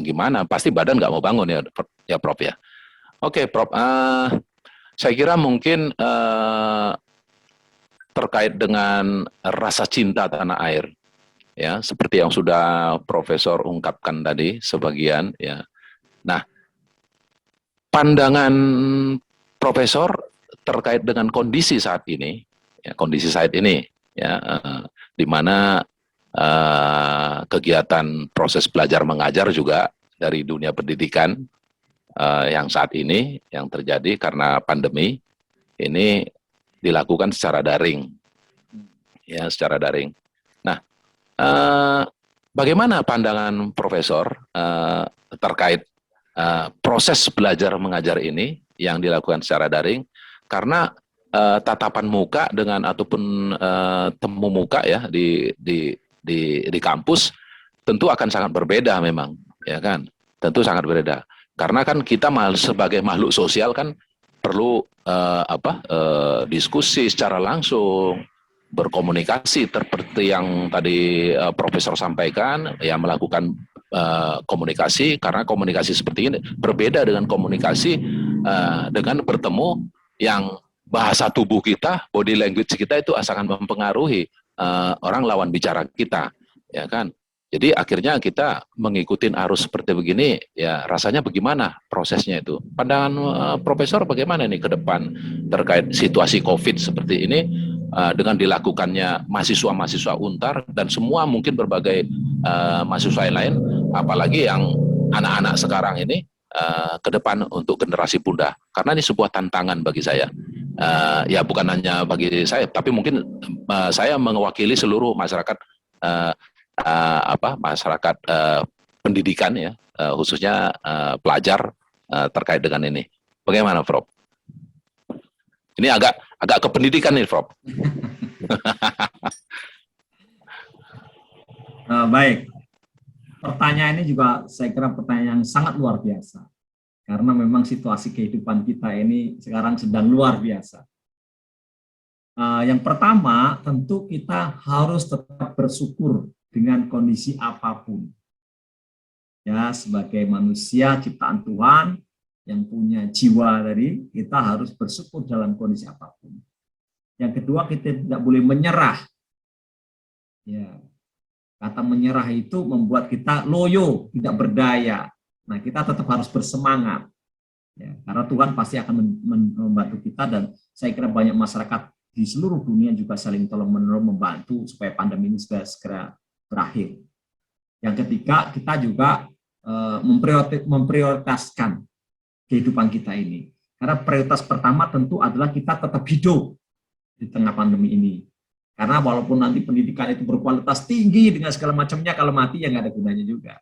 gimana? Pasti badan nggak mau bangun ya Prof ya. Oke Prof, saya kira mungkin terkait dengan rasa cinta tanah air, ya seperti yang sudah Profesor ungkapkan tadi sebagian ya. Nah, pandangan Profesor terkait dengan kondisi saat ini, ya, di mana kegiatan proses belajar mengajar juga dari dunia pendidikan yang saat ini yang terjadi karena pandemi ini dilakukan secara daring. ya secara daring. Nah, eh, bagaimana pandangan Profesor terkait proses belajar mengajar ini yang dilakukan secara daring? Karena tatapan muka dengan ataupun temu muka ya di kampus tentu akan sangat berbeda memang, ya kan? Tentu sangat berbeda. Karena kan kita sebagai makhluk sosial kan perlu diskusi secara langsung, berkomunikasi seperti yang tadi Profesor sampaikan, ya melakukan komunikasi, karena komunikasi seperti ini berbeda dengan komunikasi dengan bertemu yang bahasa tubuh kita, body language kita itu sangat mempengaruhi orang lawan bicara kita, ya kan? Jadi akhirnya kita mengikuti arus seperti begini, ya rasanya bagaimana prosesnya itu? Pandangan Profesor bagaimana nih ke depan terkait situasi COVID seperti ini dengan dilakukannya mahasiswa-mahasiswa Untar dan semua mungkin berbagai mahasiswa yang lain, apalagi yang anak-anak sekarang ini ke depan untuk generasi muda. Karena ini sebuah tantangan bagi saya. Ya bukan hanya bagi saya, tapi mungkin saya mewakili seluruh masyarakat masyarakat pendidikan ya, khususnya pelajar terkait dengan ini. Bagaimana, Prof? Ini agak ke pendidikan nih, Prof. Baik. Pertanyaan ini juga saya kira pertanyaan yang sangat luar biasa. Karena memang situasi kehidupan kita ini sekarang sedang luar biasa. Yang pertama, tentu kita harus tetap bersyukur dengan kondisi apapun. Ya, sebagai manusia ciptaan Tuhan yang punya jiwa dari, kita harus bersyukur dalam kondisi apapun. Yang kedua, kita tidak boleh menyerah. Ya, kata menyerah itu membuat kita loyo, tidak berdaya. Nah, kita tetap harus bersemangat. Ya, karena Tuhan pasti akan membantu kita, dan saya kira banyak masyarakat di seluruh dunia juga saling tolong-menolong membantu supaya pandemi ini segera berakhir. Yang ketiga, kita juga memprioritaskan kehidupan kita ini. Karena prioritas pertama tentu adalah kita tetap hidup di tengah pandemi ini. Karena walaupun nanti pendidikan itu berkualitas tinggi dengan segala macamnya, kalau mati ya nggak ada gunanya juga.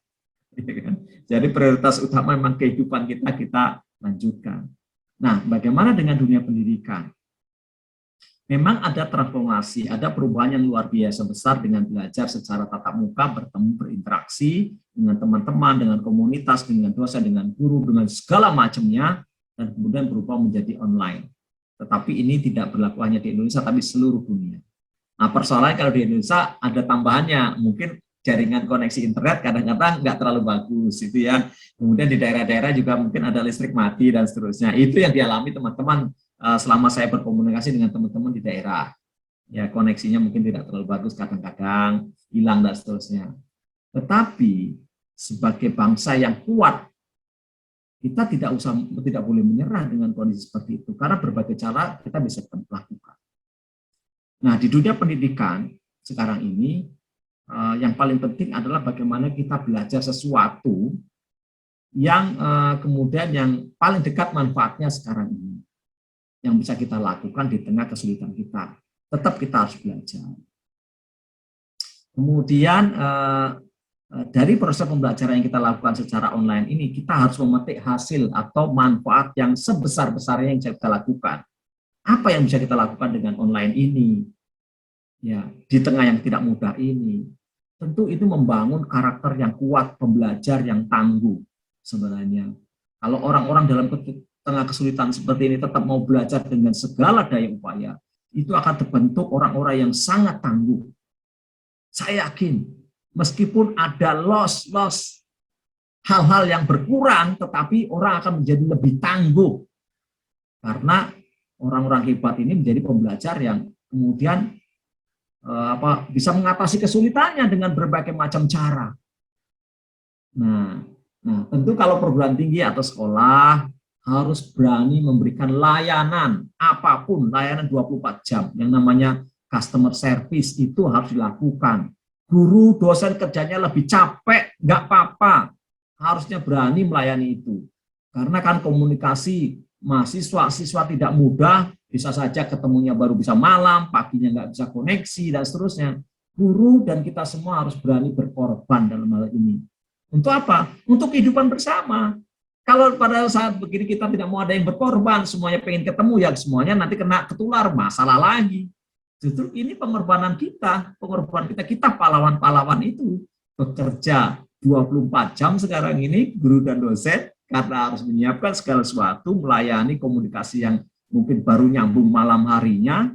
Jadi prioritas utama memang kehidupan kita lanjutkan. Nah, bagaimana dengan dunia pendidikan? Memang ada transformasi, ada perubahan yang luar biasa besar dengan belajar secara tatap muka, bertemu, berinteraksi dengan teman-teman, dengan komunitas, dengan dosen, dengan guru, dengan segala macamnya, dan kemudian berubah menjadi online. Tetapi ini tidak berlaku hanya di Indonesia, tapi seluruh dunia. Nah, persoalannya kalau di Indonesia ada tambahannya, mungkin jaringan koneksi internet kadang-kadang nggak terlalu bagus, itu ya. Kemudian di daerah-daerah juga mungkin ada listrik mati dan seterusnya. Itu yang dialami teman-teman selama saya berkomunikasi dengan teman-teman di daerah. Ya, koneksinya mungkin tidak terlalu bagus, kadang-kadang hilang dan seterusnya. Tetapi sebagai bangsa yang kuat, kita tidak boleh menyerah dengan kondisi seperti itu, karena berbagai cara kita bisa lakukan. Nah, di dunia pendidikan sekarang ini yang paling penting adalah bagaimana kita belajar sesuatu yang kemudian yang paling dekat manfaatnya sekarang ini, yang bisa kita lakukan di tengah kesulitan kita. Tetap kita harus belajar. Kemudian dari proses pembelajaran yang kita lakukan secara online ini, kita harus memetik hasil atau manfaat yang sebesar-besarnya yang bisa kita lakukan. Apa yang bisa kita lakukan dengan online ini? Ya, di tengah yang tidak mudah ini, tentu itu membangun karakter yang kuat, pembelajar yang tangguh sebenarnya. Kalau orang-orang dalam tengah kesulitan seperti ini tetap mau belajar dengan segala daya upaya, itu akan terbentuk orang-orang yang sangat tangguh. Saya yakin, meskipun ada loss, hal-hal yang berkurang, tetapi orang akan menjadi lebih tangguh. Karena orang-orang hebat ini menjadi pembelajar yang kemudian bisa mengatasi kesulitannya dengan berbagai macam cara. Nah, tentu kalau perguruan tinggi atau sekolah harus berani memberikan layanan apapun, layanan 24 jam, yang namanya customer service itu harus dilakukan. Guru, dosen kerjanya lebih capek, nggak apa-apa, harusnya berani melayani itu. Karena kan komunikasi mahasiswa-siswa tidak mudah, bisa saja ketemunya baru bisa malam, paginya nggak bisa koneksi, dan seterusnya. Guru dan kita semua harus berani berkorban dalam hal ini. Untuk apa? Untuk kehidupan bersama. Kalau pada saat begini kita tidak mau ada yang berkorban, semuanya pengen ketemu, ya semuanya nanti kena ketular, masalah lagi. Justru ini pengorbanan kita, kita pahlawan-pahlawan itu bekerja 24 jam sekarang ini, guru dan dosen, karena harus menyiapkan segala sesuatu, melayani komunikasi yang mungkin baru nyambung malam harinya.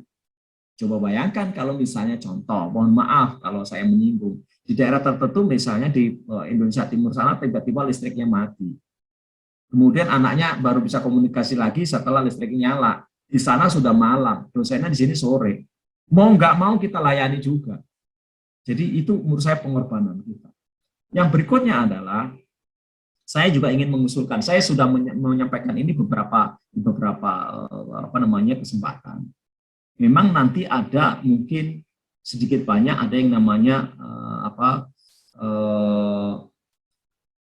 Coba bayangkan kalau misalnya contoh, mohon maaf kalau saya menyinggung, di daerah tertentu misalnya di Indonesia Timur sana tiba-tiba listriknya mati. Kemudian anaknya baru bisa komunikasi lagi setelah listriknya nyala. Di sana sudah malam, dosennya di sini sore. Mau nggak mau kita layani juga. Jadi itu menurut saya pengorbanan kita. Yang berikutnya adalah saya juga ingin mengusulkan, saya sudah menyampaikan ini beberapa kesempatan. Memang nanti ada mungkin sedikit banyak ada yang namanya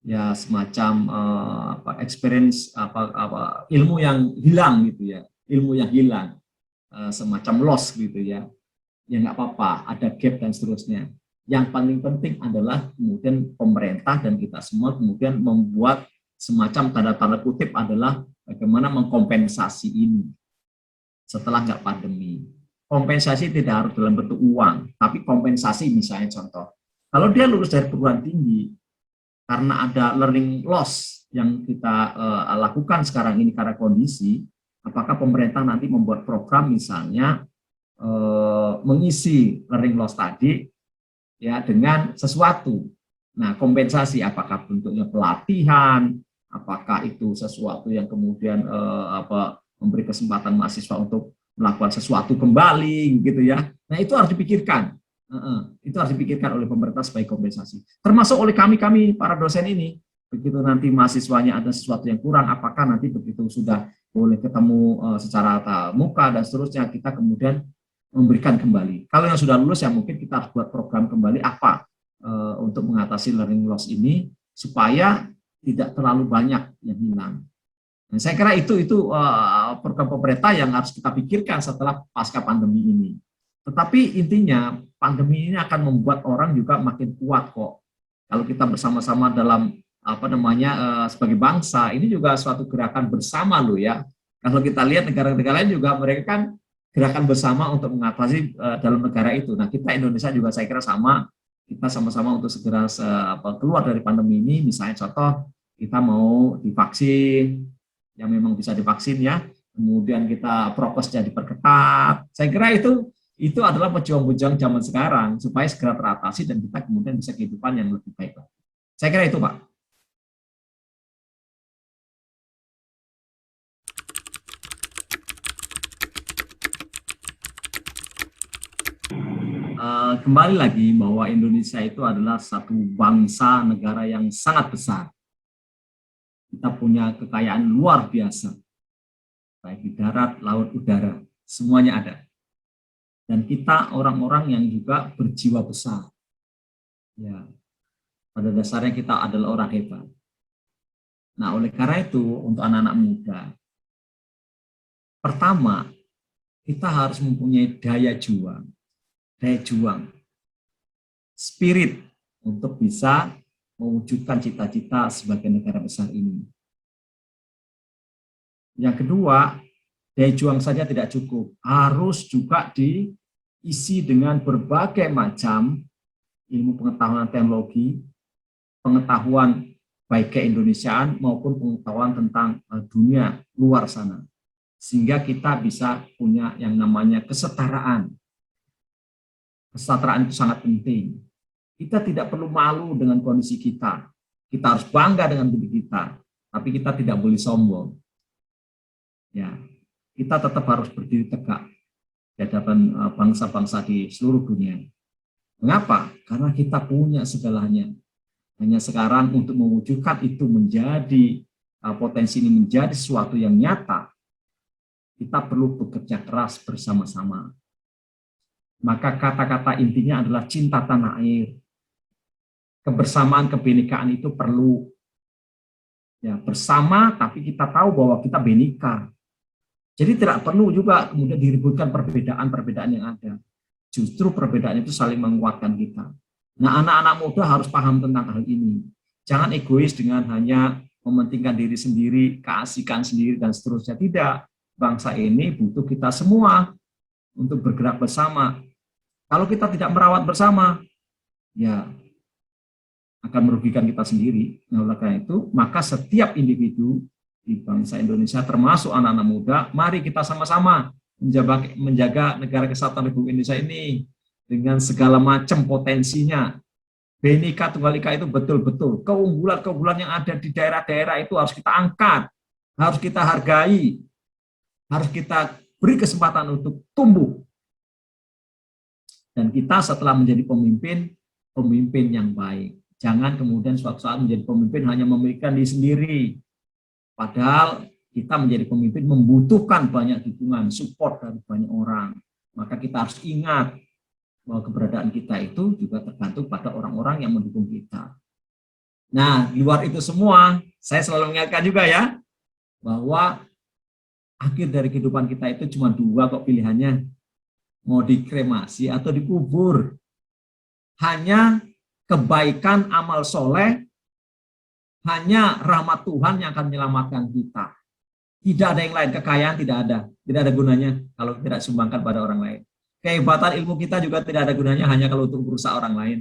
ya semacam experience ilmu yang hilang gitu ya, ilmu yang hilang, semacam loss gitu ya. Ya nggak apa-apa, ada gap dan seterusnya. Yang paling penting adalah kemudian pemerintah dan kita semua kemudian membuat semacam tanda kutip adalah bagaimana mengkompensasi ini setelah nggak pandemi. Kompensasi tidak harus dalam bentuk uang, tapi kompensasi misalnya contoh, kalau dia lulus dari perguruan tinggi, karena ada learning loss yang kita lakukan sekarang ini karena kondisi, apakah pemerintah nanti membuat program misalnya mengisi learning loss tadi ya dengan sesuatu. Nah, kompensasi apakah bentuknya pelatihan, apakah itu sesuatu yang kemudian memberi kesempatan mahasiswa untuk melakukan sesuatu kembali gitu ya. Nah, itu harus dipikirkan. Itu harus dipikirkan oleh pemerintah sebagai kompensasi. Termasuk oleh kami para dosen ini. Begitu nanti mahasiswanya ada sesuatu yang kurang, apakah nanti begitu sudah boleh ketemu secara tatap muka dan seterusnya, kita kemudian memberikan kembali. Kalau yang sudah lulus ya mungkin kita harus buat program kembali apa untuk mengatasi learning loss ini supaya tidak terlalu banyak yang hilang. Nah, saya kira itu program pemerintah yang harus kita pikirkan setelah pasca pandemi ini. Tetapi intinya pandemi ini akan membuat orang juga makin kuat kok. Kalau kita bersama-sama dalam sebagai bangsa, ini juga suatu gerakan bersama loh ya. Kalau kita lihat negara-negara lain juga mereka kan gerakan bersama untuk mengatasi dalam negara itu. Nah, kita Indonesia juga saya kira sama, kita sama-sama untuk segera keluar dari pandemi ini. Misalnya contoh, kita mau divaksin, yang memang bisa divaksin ya, kemudian kita prokesnya diperketat. Saya kira itu adalah pejuang-pejuang zaman sekarang supaya segera teratasi dan kita kemudian bisa kehidupan yang lebih baik. Saya kira itu, Pak. Kembali lagi bahwa Indonesia itu adalah satu bangsa negara yang sangat besar. Kita punya kekayaan luar biasa, baik di darat, laut, udara, semuanya ada. Dan kita orang-orang yang juga berjiwa besar. Ya, pada dasarnya kita adalah orang hebat. Nah, oleh karena itu untuk anak-anak muda, pertama kita harus mempunyai daya juang, spirit untuk bisa mewujudkan cita-cita sebagai negara besar ini. Yang kedua, daya juang saja tidak cukup, harus juga diisi dengan berbagai macam ilmu pengetahuan teknologi, pengetahuan baik keindonesiaan maupun pengetahuan tentang dunia luar sana. Sehingga kita bisa punya yang namanya kesetaraan. Kesetaraan itu sangat penting. Kita tidak perlu malu dengan kondisi kita. Kita harus bangga dengan diri kita, tapi kita tidak boleh sombong. Ya, kita tetap harus berdiri tegak di hadapan bangsa-bangsa di seluruh dunia. Mengapa? Karena kita punya segalanya. Hanya sekarang untuk mewujudkan itu menjadi potensi ini menjadi sesuatu yang nyata, kita perlu bekerja keras bersama-sama. Maka kata-kata intinya adalah cinta tanah air. Kebersamaan, kebinekaan itu perlu. Ya, bersama, tapi kita tahu bahwa kita benika. Jadi tidak perlu juga kemudian diributkan perbedaan-perbedaan yang ada. Justru perbedaan itu saling menguatkan kita. Nah, anak-anak muda harus paham tentang hal ini. Jangan egois dengan hanya mementingkan diri sendiri, keasikan sendiri, dan seterusnya. Tidak. Bangsa ini butuh kita semua untuk bergerak bersama. Kalau kita tidak merawat bersama, ya akan merugikan kita sendiri. Nah, oleh karena itu, maka setiap individu di bangsa Indonesia, termasuk anak-anak muda, mari kita sama-sama menjaga negara kesatuan Republik Indonesia ini dengan segala macam potensinya. Bhinneka Tunggal Ika itu betul-betul keunggulan-keunggulan yang ada di daerah-daerah itu harus kita angkat, harus kita hargai, harus kita beri kesempatan untuk tumbuh. Dan kita setelah menjadi pemimpin yang baik. Jangan kemudian suatu saat menjadi pemimpin hanya memikirkan diri sendiri. Padahal kita menjadi pemimpin membutuhkan banyak dukungan, support dari banyak orang. Maka kita harus ingat bahwa keberadaan kita itu juga tergantung pada orang-orang yang mendukung kita. Nah, di luar itu semua, saya selalu mengingatkan juga ya, bahwa akhir dari kehidupan kita itu cuma dua kok pilihannya. Mau dikremasi atau dikubur. Hanya kebaikan amal soleh, hanya rahmat Tuhan yang akan menyelamatkan kita. Tidak ada yang lain, kekayaan tidak ada gunanya kalau tidak disumbangkan pada orang lain. Kehebatan ilmu kita juga tidak ada gunanya hanya kalau untuk merusak orang lain.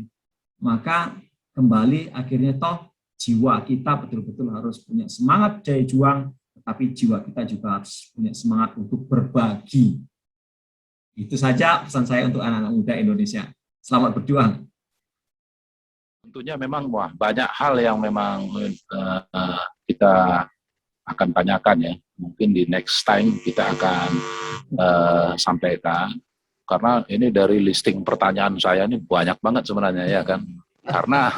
Maka kembali akhirnya toh jiwa kita betul-betul harus punya semangat jaya juang, tetapi jiwa kita juga harus punya semangat untuk berbagi. Itu saja pesan saya untuk anak-anak muda Indonesia. Selamat berjuang. Tentunya memang banyak hal yang memang kita akan tanyakan ya. Mungkin di next time kita akan sampaikan. Karena ini dari listing pertanyaan saya ini banyak banget sebenarnya ya kan. Karena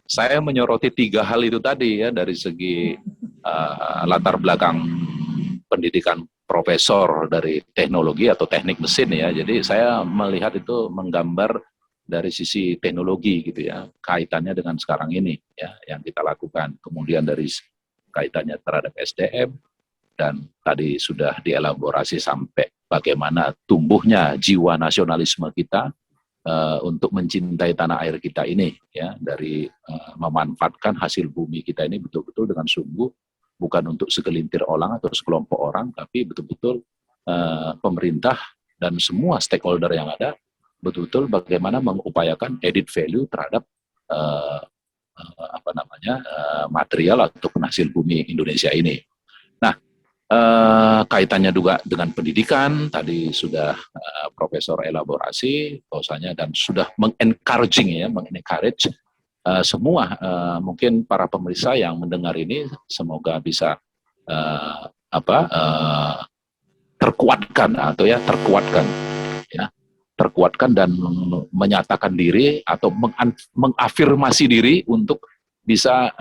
saya menyoroti 3 hal itu tadi ya, dari segi latar belakang pendidikan profesor dari teknologi atau teknik mesin ya. Jadi saya melihat itu menggambar dari sisi teknologi gitu ya, kaitannya dengan sekarang ini ya yang kita lakukan. Kemudian dari kaitannya terhadap SDM, dan tadi sudah dielaborasi sampai bagaimana tumbuhnya jiwa nasionalisme kita untuk mencintai tanah air kita ini ya, dari memanfaatkan hasil bumi kita ini betul-betul dengan sungguh, bukan untuk segelintir orang atau sekelompok orang, tapi betul-betul pemerintah dan semua stakeholder yang ada betul-betul bagaimana mengupayakan added value terhadap material ataupun hasil bumi Indonesia ini. Nah, kaitannya juga dengan pendidikan, tadi sudah Profesor elaborasi bahwasanya, dan sudah mengencourage semua mungkin para pemirsa yang mendengar ini semoga bisa terkuatkan dan menyatakan diri atau mengafirmasi diri untuk bisa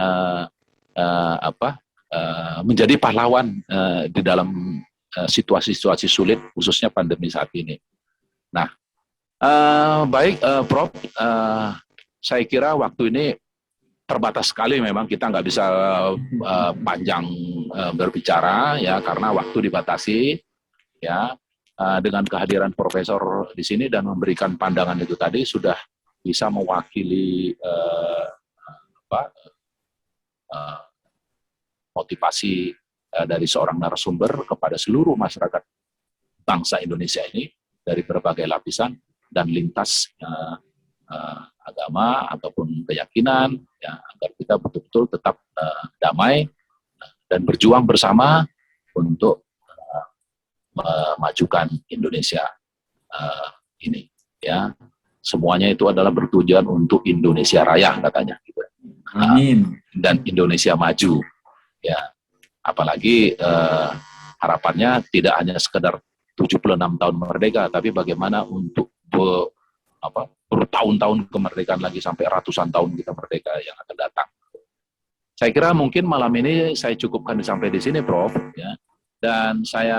menjadi pahlawan di dalam situasi-situasi sulit, khususnya pandemi saat ini. Nah, baik Prof, saya kira waktu ini terbatas sekali, memang kita nggak bisa panjang berbicara ya karena waktu dibatasi ya. Dengan kehadiran Profesor di sini dan memberikan pandangan itu tadi sudah bisa mewakili motivasi dari seorang narasumber kepada seluruh masyarakat bangsa Indonesia ini dari berbagai lapisan dan lintas agama ataupun keyakinan ya, agar kita betul-betul tetap damai dan berjuang bersama untuk memajukan Indonesia ini ya. Semuanya itu adalah bertujuan untuk Indonesia Raya katanya gitu. Amin. Dan Indonesia maju ya. Apalagi harapannya tidak hanya sekedar 76 tahun merdeka, tapi bagaimana untuk bertahun-tahun kemerdekaan lagi sampai ratusan tahun kita merdeka yang akan datang. Saya kira mungkin malam ini saya cukupkan sampai di sini, Prof. Ya. Dan saya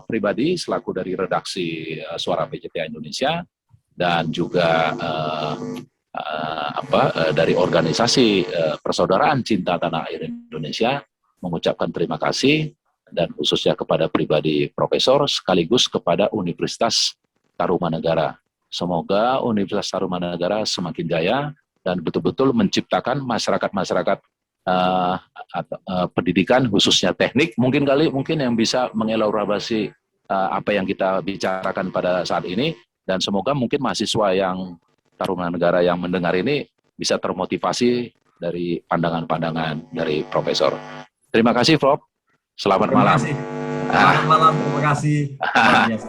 pribadi selaku dari redaksi Suara PCTA Indonesia dan juga dari organisasi Persaudaraan Cinta Tanah Air Indonesia mengucapkan terima kasih, dan khususnya kepada pribadi Profesor sekaligus kepada Universitas Tarumanegara. Semoga Universitas Tarumanegara semakin jaya dan betul-betul menciptakan masyarakat-masyarakat pendidikan khususnya teknik mungkin yang bisa mengelaborasi apa yang kita bicarakan pada saat ini, dan semoga mungkin mahasiswa yang Tarumanegara yang mendengar ini bisa termotivasi dari pandangan-pandangan dari Profesor. Terima kasih, Prof. Selamat malam. Terima kasih. Selamat malam, terima kasih. Luar biasa.